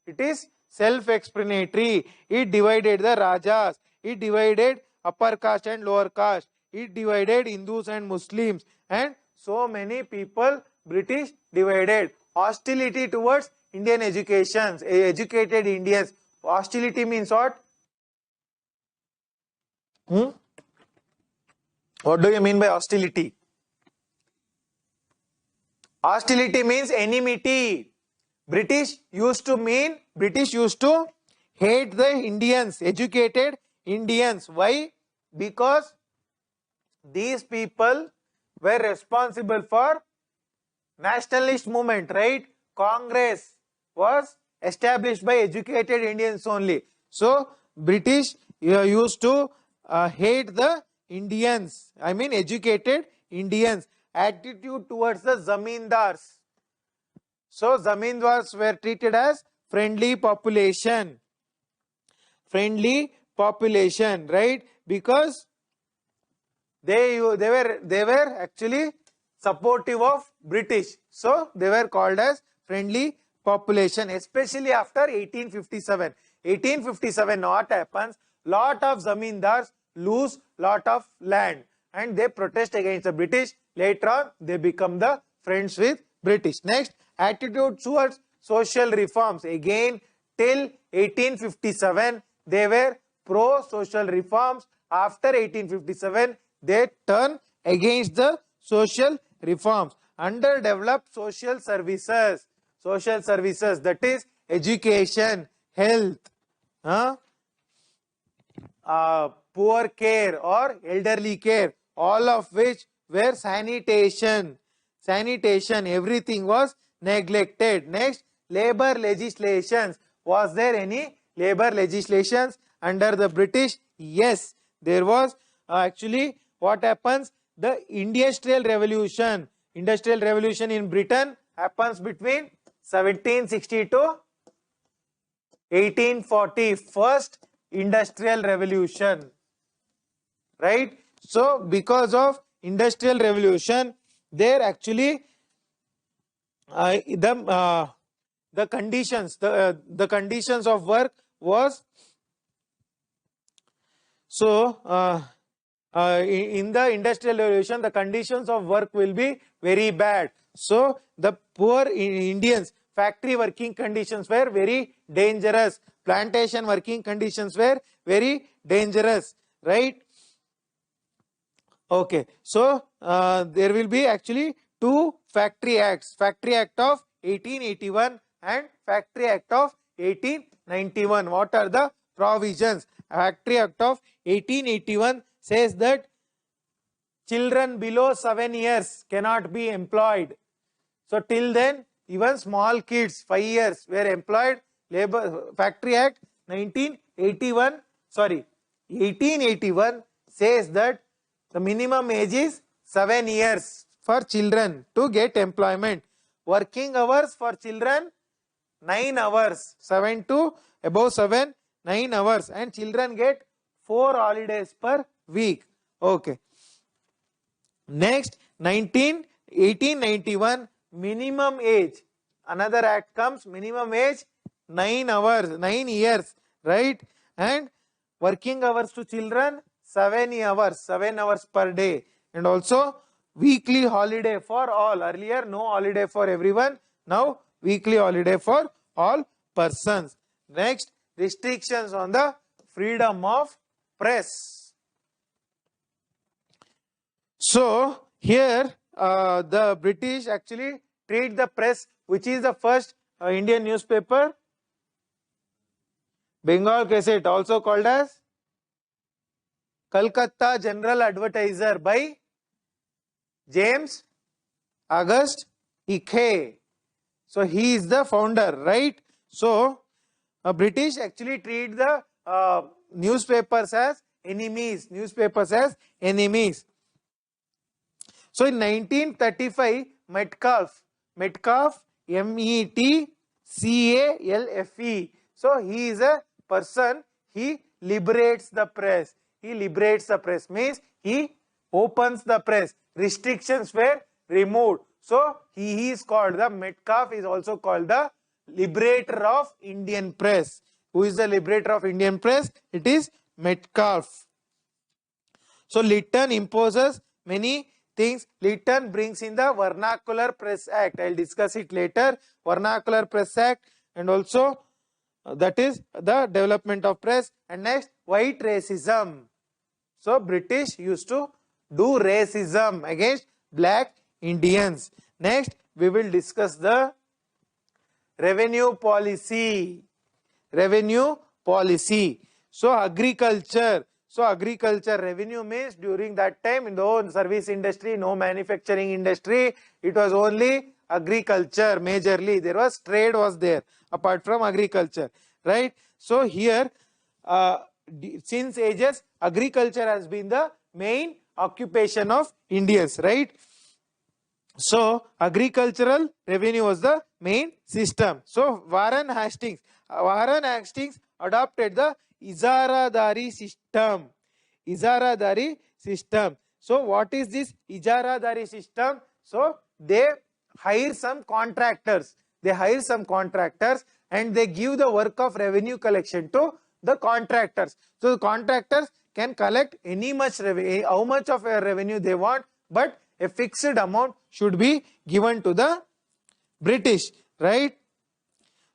It is self-explanatory. It divided the Rajas. It divided upper caste and lower caste. It divided Hindus and Muslims. And so many people British divided. Hostility towards Indian educations, educated Indians. Hostility means what? What do you mean by hostility? Hostility means enmity. British used to hate the Indians, educated Indians. Why? Because these people were responsible for nationalist movement, right? Congress was established by educated Indians only. So British used to hate the Indians, I mean educated Indians. Attitude towards the zamindars. So zamindars were treated as friendly population. Friendly population, right? Because they were actually supportive of British, so they were called as friendly population, especially after 1857. 1857, what happens? Lot of zamindars lose lot of land and they protest against the British. Later on, they become the friends with British. Next, attitude towards social reforms. Again, till 1857, they were pro social reforms. After 1857, they turn against the social reforms. Underdeveloped social services, that is education, health, poor care or elderly care, all of which were sanitation, everything was neglected. Next, labor legislations. Was there any labor legislations under the British? Yes, there was. Actually, what happens? The Industrial Revolution in Britain happens between 1760 to 1840. First Industrial Revolution, right? So because of Industrial Revolution, there actually the conditions of work was so in the Industrial Revolution, the conditions of work will be very bad. So the poor Indians, factory working conditions were very dangerous. Plantation working conditions were very dangerous, right? Okay, so there will be actually two factory acts, Factory Act of 1881 and Factory Act of 1891. What are the provisions? Factory Act of 1881 says that children below 7 years cannot be employed. So till then, even small kids, 5 years, were employed. Factory Act 1881 says that the minimum age is 7 years for children to get employment. Working hours for children 9 hours, 7 to above 7, 9 hours, and children get 4 holidays per week. Okay. Next, 1891, minimum age. Another act comes, minimum age 9 hours, 9 years, right? And working hours to children 7 hours, 7 hours per day. And also weekly holiday for all. Earlier, no holiday for everyone. Now, weekly holiday for all persons. Next, restrictions on the freedom of press. So here the British actually treat the press, which is the first Indian newspaper, Bengal Gazette, also called as Calcutta General Advertiser by James August Ike. So he is the founder, right? So British actually treat the newspapers as enemies. So in 1935, Metcalfe, Metcalfe. So he is a person, he liberates the press. Means he opens the press. Restrictions were removed. So he is called, the Metcalfe is also called the liberator of Indian press. Who is the liberator of Indian press? It is Metcalfe. So Lytton imposes many things. Lytton brings in the Vernacular Press Act. I will discuss it later. Vernacular Press Act, and also that is the development of press. And next, white racism. So British used to do racism against black Indians. Next, we will discuss the revenue policy. So agriculture. So agriculture revenue means during that time, no service industry, no manufacturing industry, it was only agriculture majorly. There was trade was there apart from agriculture, right? So here, since ages, agriculture has been the main occupation of Indians, right? So agricultural revenue was the main system. So Warren Hastings adopted the Ijaradari system. Ijaradari system. So what is this Ijaradari system? So they hire some contractors. They hire some contractors and they give the work of revenue collection to the contractors. So the contractors can collect any much revenue, how much of a revenue they want, but a fixed amount should be given to the British, right?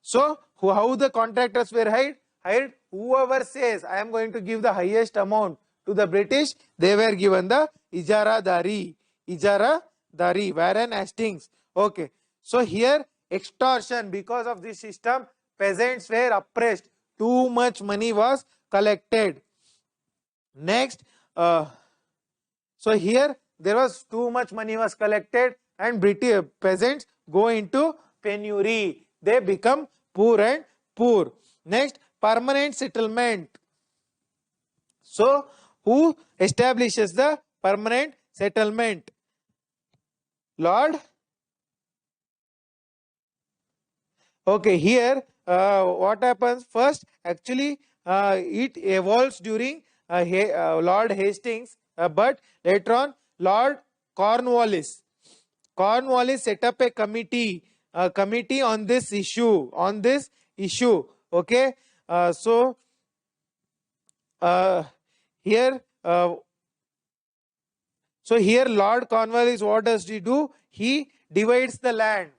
So how the contractors were hired? Whoever says I am going to give the highest amount to the British, they were given the Ijaradari, Warren Hastings. Okay. So here extortion, because of this system, peasants were oppressed. Too much money was collected. Next, so here there was too much money was collected and British peasants go into penury. They become poor and poor. Next, permanent settlement. So who establishes the permanent settlement? Lord. Okay, here what happens first? Actually, it evolves during Lord Hastings, but later on Lord Cornwallis set up a committee on this issue. Okay, so here Lord Cornwallis, what does he do? He divides the land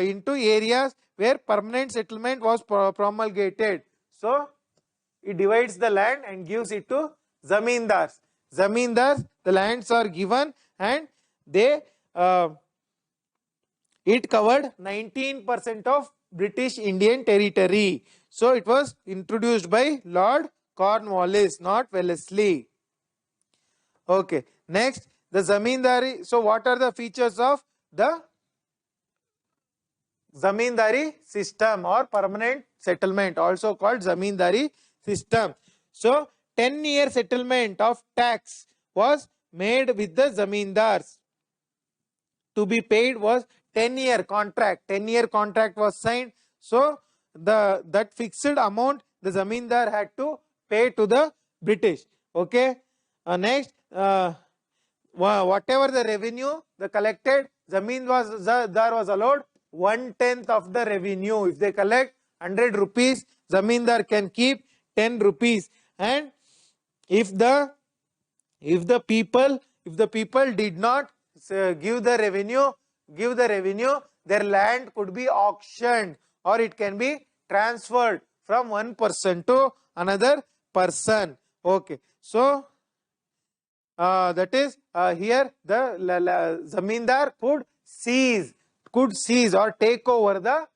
into areas where permanent settlement was promulgated. So he divides the land and gives it to zamindars. The lands are given and they it covered 19% of British Indian territory. So it was introduced by Lord Cornwallis, not Wellesley. Okay. Next, the zamindari. So what are the features of the zamindari system or permanent settlement, also called zamindari system? So 10-year settlement of tax was made with the zamindars. To be paid was 10-year contract. 10-year contract was signed. So that fixed amount the zamindar had to pay to the British. Okay. Next, whatever the revenue the collected, zamindar was allowed 1/10 of the revenue. If they collect 100 rupees, zamindar can keep 10 rupees. And if the people did not give the revenue, their land could be auctioned or it can be transferred from one person to another person. Okay. So that is here the zamindar could seize or take over the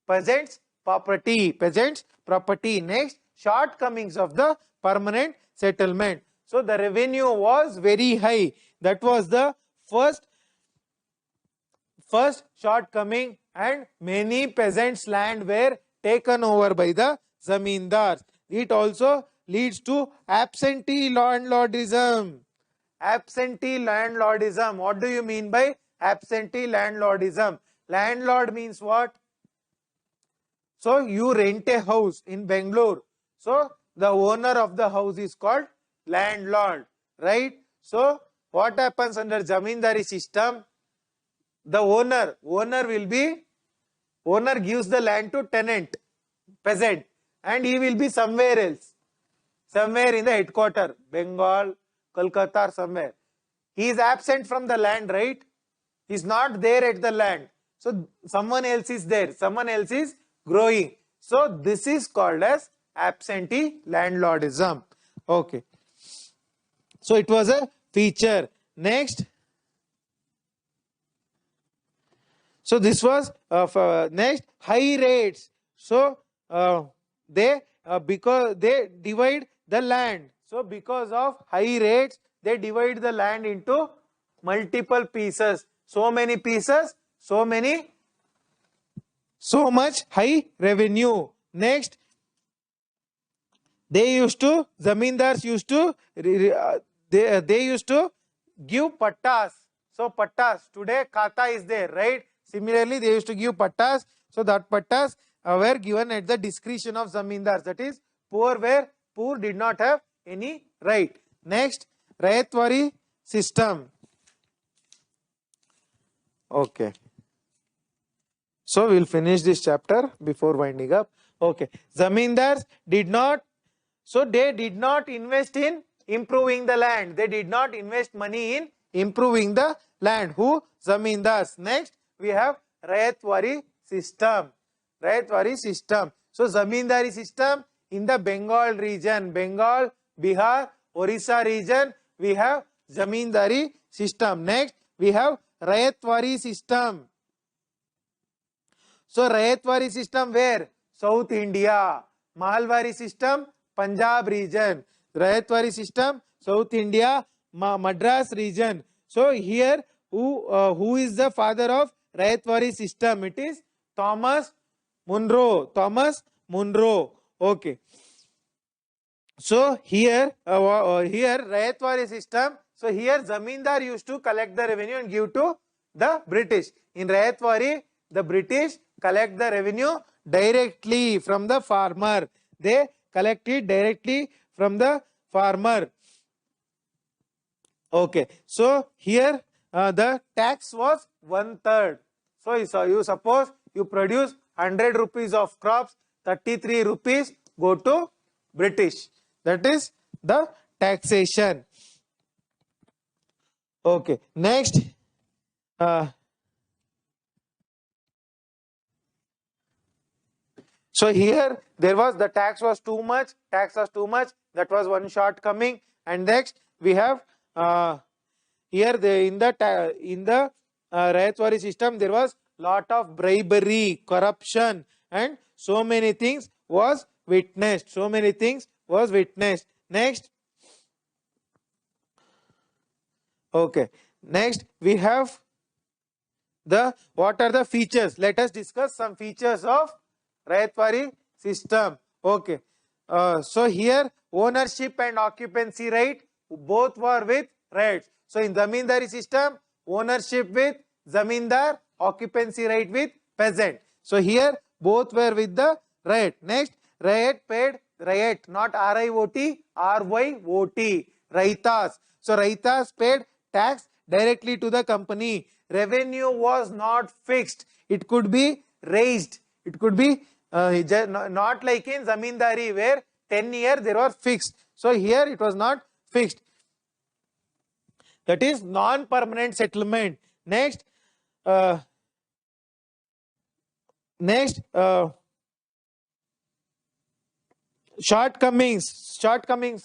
peasants' property. Next, shortcomings of the permanent settlement. So the revenue was very high. That was the first shortcoming, and many peasants' land were taken over by the zamindars. It also leads to absentee landlordism. Absentee landlordism. What do you mean by absentee landlordism? Landlord means what? So you rent a house in Bangalore. So the owner of the house is called landlord, right? So what happens under zamindari system? The owner gives the land to tenant, peasant, and he will be somewhere else, somewhere in the headquarter, Bengal, Kolkata, or somewhere. He is absent from the land, right? He is not there at the land. So someone else is there, someone else is growing. So this is called as absentee landlordism. Okay. So it was a feature. Next. So this was next, high rates. So because they divide the land. So because of high rates, they divide the land into multiple pieces. So many pieces, so much high revenue. Next, zamindars used to, they used to give pattas. So pattas, today kata is there, right? Similarly, they used to give pattas. So that pattas were given at the discretion of zamindars. That is, poor did not have any right. Next, rayatwari system. Okay. So we'll finish this chapter before winding up. Okay. Zamindars did not, so they did not invest in improving the land. They did not invest money in improving the land. Who? Zamindars. Next, we have Rayatwari system. Rayatwari system. So Zamindari system in the Bengal region, Bengal, Bihar, Orissa region, we have Zamindari system. Next, we have Rayatwari system. So Rayatwari system where? South India. Mahalwari system, Punjab region. Rayatwari system, South India, Madras region. So here, who is the father of Rayatwari system? It is Thomas Munro. Thomas Munro. Okay. So here Rayatwari system. So here Zamindar used to collect the revenue and give to the British. In Rayatwari, the British collect the revenue directly from the farmer. They collect it directly from the farmer. Okay. So here the tax was 1/3. So you suppose you produce 100 rupees of crops, 33 rupees go to British. That is the taxation. Okay. Next, so here there was the tax was too much. That was one shortcoming. And next we have here in the Rayatwari system there was lot of bribery, corruption, and so many things was witnessed. Next, okay. Next we have what are the features? Let us discuss some features of Rayatwari system. Okay. So here ownership and occupancy right both were with rights. So in Zamindari system, ownership with Zamindar, occupancy right with peasant. So here both were with the right. Next, Rayat paid Rayat, not R-I-O-T, R-Y-O-T, Raitas. So Raitas paid tax directly to the company. Revenue was not fixed. It could be raised. It could be not like in Zamindari where 10 years they were fixed. So here it was not fixed. That is non-permanent settlement. Next, shortcomings.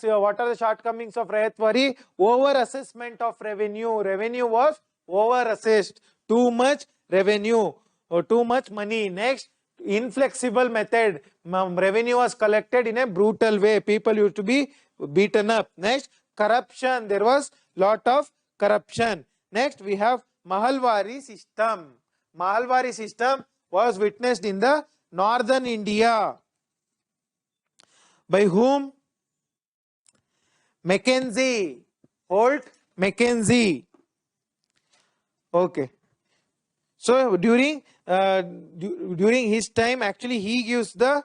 What are the shortcomings of Rayatwari? Over assessment of revenue. Revenue was over assessed. Too much revenue or too much money. Next, inflexible method. Revenue was collected in a brutal way. People used to be beaten up. Next, corruption. There was lot of corruption. Next, we have Mahalwari system. Mahalwari system was witnessed in the northern India. By whom? Mackenzie. Holt Mackenzie. Okay. So during his time, actually he gives the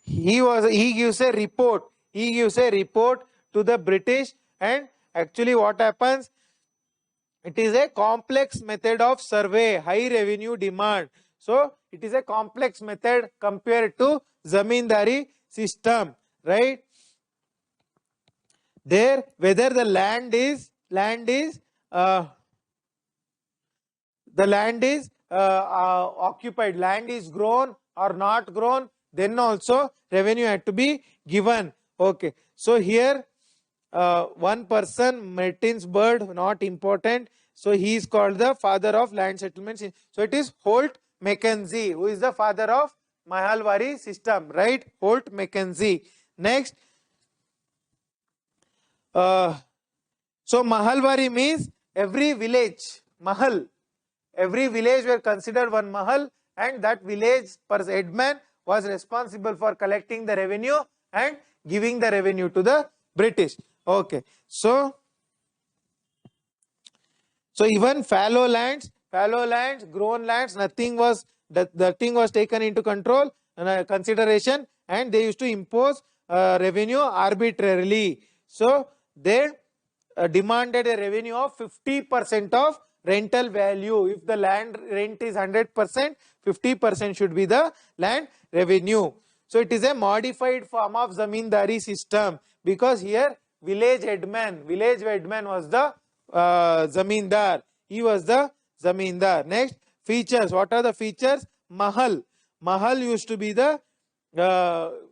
he gives a report. He gives a report to the British, and actually what happens? It is a complex method of survey, high revenue demand. So it is a complex method compared to Zamindari system, right? There, whether the land is occupied, land is grown or not grown, then also revenue had to be given. Okay. So here one person, Martin's Bird, not important. So he is called the father of land settlements. So it is Holt Mackenzie who is the father of Mahalwari system, right? Holt Mackenzie. Next, so Mahalwari means every village, Mahal. Every village were considered one Mahal, and that village per headman was responsible for collecting the revenue and giving the revenue to the British. Okay, so even fallow lands, grown lands, nothing was taken into control consideration, and they used to impose revenue arbitrarily. So they demanded a revenue of 50% of rental value. If the land rent is 100%, 50% should be the land revenue. So it is a modified form of zamindari system, because here village headman was the zamindar. He was the zamindar. Next, features. What are the features? Mahal. Mahal used to be the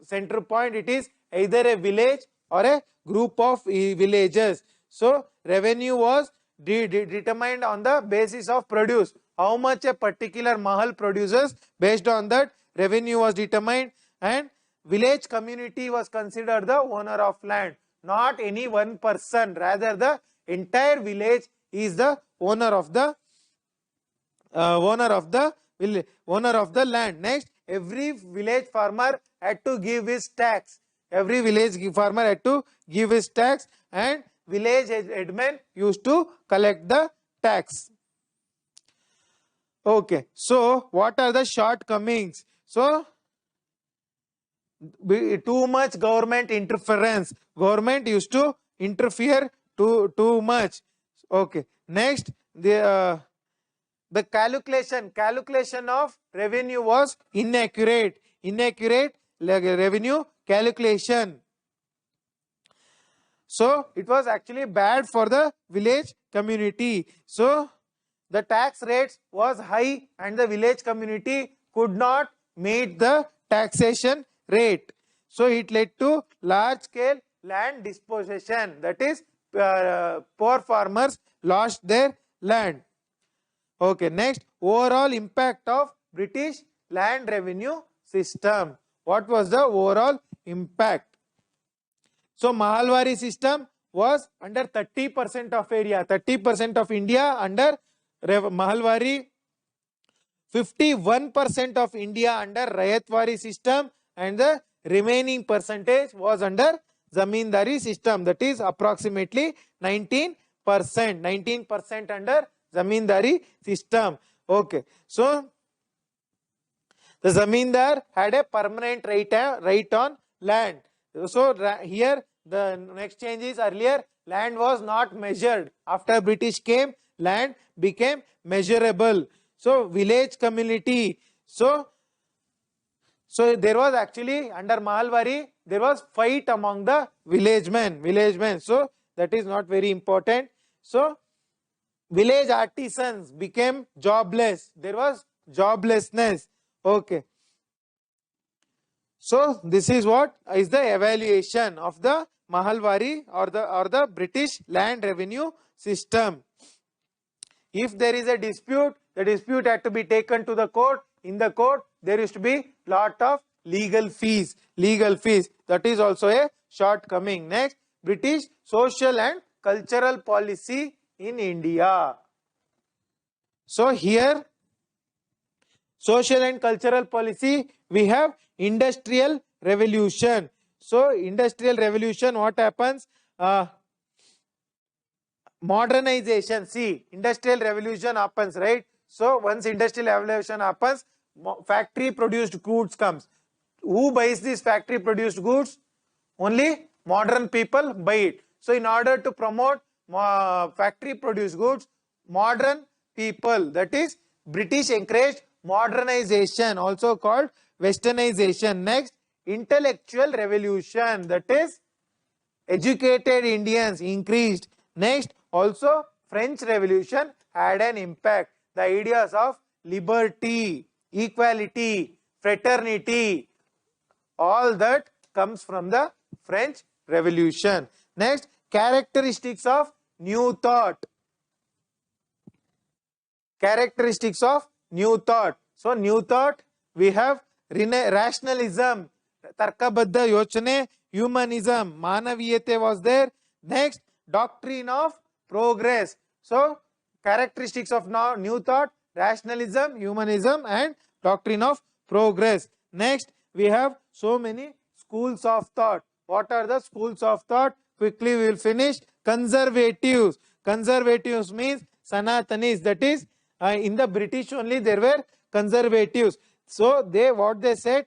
center point. It is either a village or a group of villages. So revenue was determined on the basis of produce. How much a particular Mahal produces, based on that revenue was determined, and village community was considered the owner of land. Not any one person, rather the entire village is the owner of the land. Next, every village farmer had to give his tax. And village headmen used to collect the tax. Okay, so what are the shortcomings? So too much government interference. Government used to interfere too much. Okay, next, the calculation of revenue was inaccurate revenue calculation. So it was actually bad for the village community. So the tax rates was high, and the village community could not meet the taxation rate. So it led to large scale land dispossession. That is, poor farmers lost their land. Okay, next, overall impact of British land revenue system. What was the overall impact? So Mahalwari system was under 30% of area, 30% of India under Mahalwari, 51% of India under Rayatwari system, and the remaining percentage was under Zamindari system. That is approximately 19% under Zamindari system. Okay, so the Zamindar had a permanent right on land. So here the next change is, earlier land was not measured. After British came, land became measurable. So village community. So there was actually, under Mahalwari, there was fight among the villagemen. So that is not very important. So village artisans became jobless. There was joblessness. Okay. So this is what is the evaluation of the Mahalwari or the British land revenue system. If there is a dispute, the dispute had to be taken to the court. In the court, there used to be lot of legal fees. That is also a shortcoming. Next, British social and cultural policy in India. So here, social and cultural policy, we have industrial revolution. So industrial revolution, what happens? Modernization. See, industrial revolution happens, right? So once industrial revolution happens, factory produced goods comes. Who buys these factory produced goods? Only modern people buy it. So in order to promote factory produced goods, modern people, that is, British encouraged modernization, also called westernization. Next, intellectual revolution, that is, educated Indians increased. Next, also French Revolution had an impact. The ideas of liberty, equality, fraternity, all that comes from the French Revolution. Next, characteristics of new thought. So new thought, we have rationalism, tarkabadda yochane, humanism, manaviyate was there. Next, doctrine of progress. So characteristics of now new thought, rationalism, humanism, and doctrine of progress. Next, we have so many schools of thought. What are the schools of thought? Quickly we will finish. Conservatives. Conservatives means Sanatanis. That is, in the British only there were conservatives. So what they said?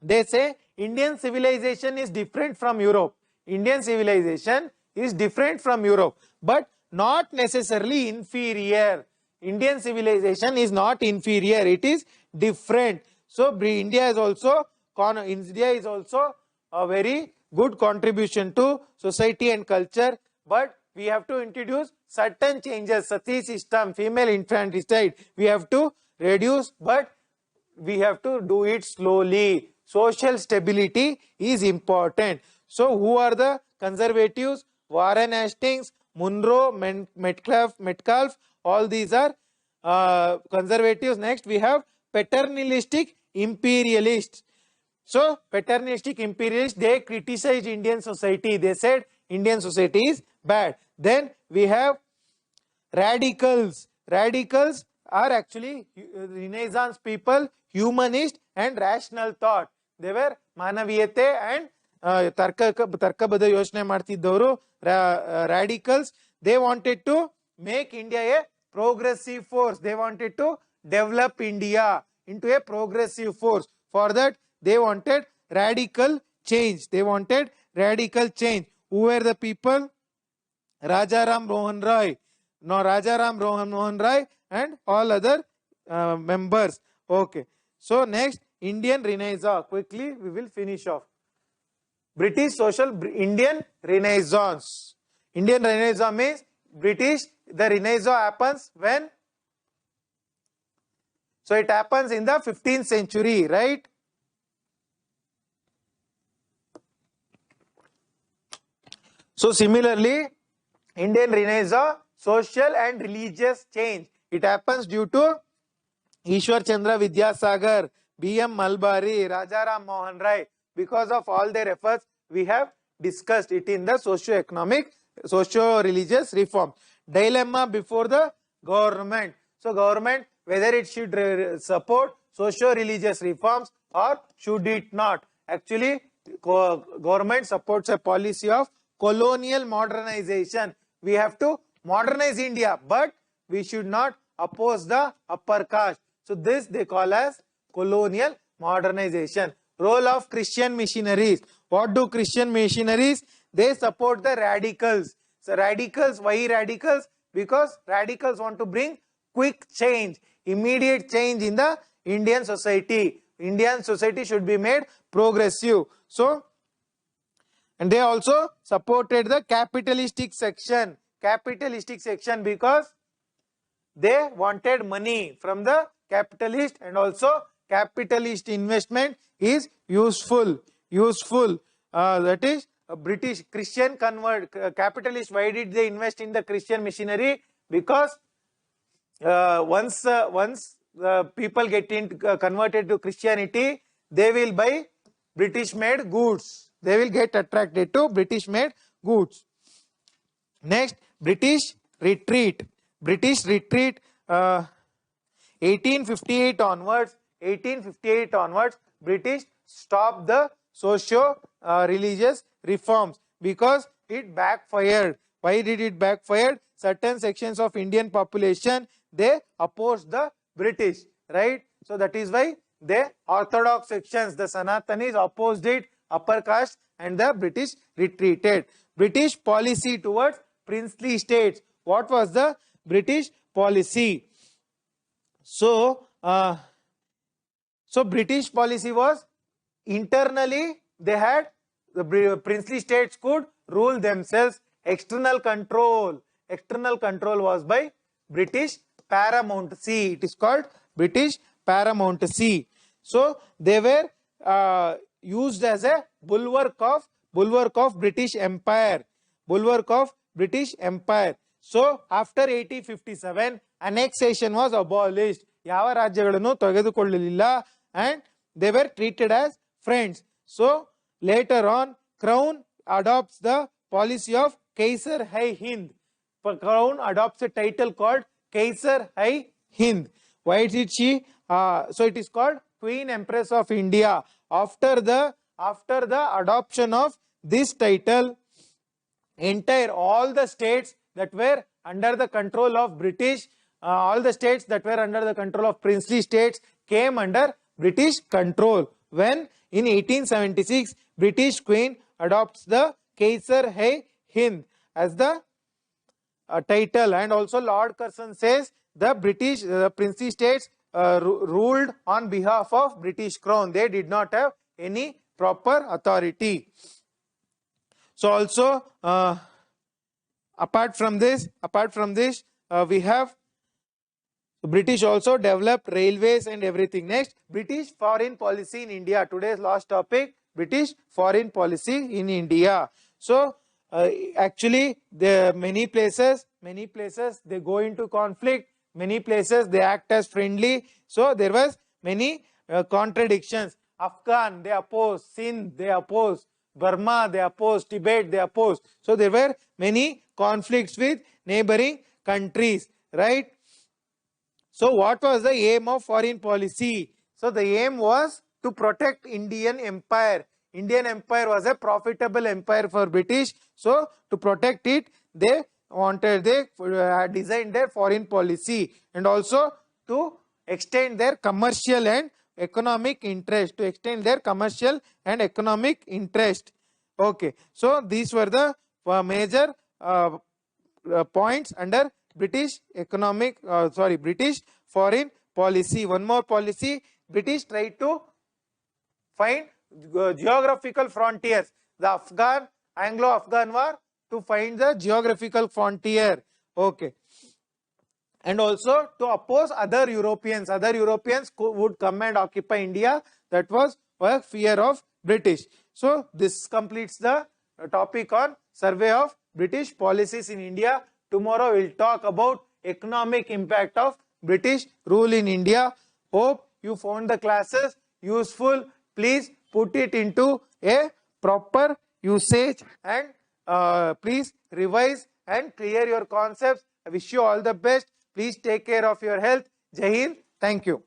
They say Indian civilization is different from Europe. Indian civilization is different from Europe, but not necessarily inferior. Indian civilization is not inferior, it is different. So India is also a very good contribution to society and culture, but we have to introduce certain changes. Sati system, female infanticide, we have to reduce, but we have to do it slowly. Social stability is important. So who are the conservatives? Warren Hastings, Munro, Metcalfe, all these are conservatives. Next we have paternalistic imperialists. So paternalistic imperialists, they criticized Indian society. They said Indian society is bad. Then we have radicals. Radicals are actually Renaissance people, humanist and rational thought. They were manaviyate and tarkabadda yochane ಮಾಡ್ತಿದ್ದವರು radicals. They wanted to make India a progressive force. They wanted to develop India into a progressive force. For that, they wanted radical change. They wanted radical change. Who were the people? Rajaram Mohan Roy. No, Rajaram Mohan Roy and all other members. Okay. So next, Indian Renaissance. Quickly, we will finish off. British social, Indian Renaissance. Indian Renaissance means British, the Renaissance happens when? So it happens in the 15th century, right? So similarly, Indian Renaissance, social and religious change. It happens due to Ishwar Chandra Vidyasagar, B.M. Malbari, Rajaram Mohan Rai. Because of all their efforts, we have discussed it in the socio-economic, socio-religious reform. Dilemma before the government. So government, whether it should support socio-religious reforms or should it not. Actually, government supports a policy of colonial modernization. We have to modernize India, but we should not oppose the upper caste. So this they call as colonial modernization. Role of Christian missionaries. What do Christian missionaries? They support the radicals. So radicals, why radicals? Because radicals want to bring quick change, immediate change in the Indian society. Indian society should be made progressive. So, and they also supported the capitalistic section. Capitalistic section because they wanted money from the capitalist, and also capitalist investment is useful. That is British Christian capitalist. Why did they invest in the Christian missionary? Because once people get converted to Christianity, they will buy British made goods. They will get attracted to British made goods. Next, British retreat. British retreat, 1858 onwards, British stopped the socio-religious reforms because it backfired. Why did it backfire? Certain sections of Indian population, they opposed the British, right? So that is why the orthodox sections, the Sanatanis opposed it, upper caste, and the British retreated. British policy towards princely states. What was the British policy? So British policy was internally they had the princely states could rule themselves. External control was by British paramountcy. It is called British paramountcy. So they were used as a bulwark of British Empire. So after 1857, annexation was abolished. ಯಾವ ರಾಜ್ಯಗಳನ್ನು ತೆಗೆದುಕೊಳ್ಳಲಿಲ್ಲ. and they were treated as friends. So later on, Crown adopts the policy of Kaiser Hai Hind. Crown adopts a title called Kaiser Hai Hind. Why did she? So it is called Queen Empress of India. After the adoption of this title, all the states that were under the control of British, all the states that were under the control of princely states came under British control. When in 1876, British Queen adopts the Kaiser Hai Hind as the title, and also Lord Curzon says the British princely states ruled on behalf of British Crown. They did not have any proper authority. So also apart from this, we have British also developed railways and everything. Next, British foreign policy in India. Today's last topic, British foreign policy in India. So actually, there many places they go into conflict. Many places they act as friendly. So there was many contradictions. Afghan they opposed, Sindh they opposed, Burma they opposed, Tibet they opposed. So there were many conflicts with neighboring countries, right? So what was the aim of foreign policy? So the aim was to protect Indian Empire. Indian Empire was a profitable empire for British. So to protect it, they designed their foreign policy, and also to extend their commercial and economic interest. Okay, so these were the major points under British British foreign policy. One more policy, British tried to find geographical frontiers. The Anglo-Afghan war, to find the geographical frontier. Okay. And also to oppose other Europeans. Other Europeans would come and occupy India. That was a fear of British. So this completes the topic on survey of British policies in India. Tomorrow we'll talk about economic impact of British rule in India. Hope you found the classes useful. Please put it into a proper usage, and please revise and clear your concepts. I wish you all the best. Please take care of your health. Jai Hind. Thank you.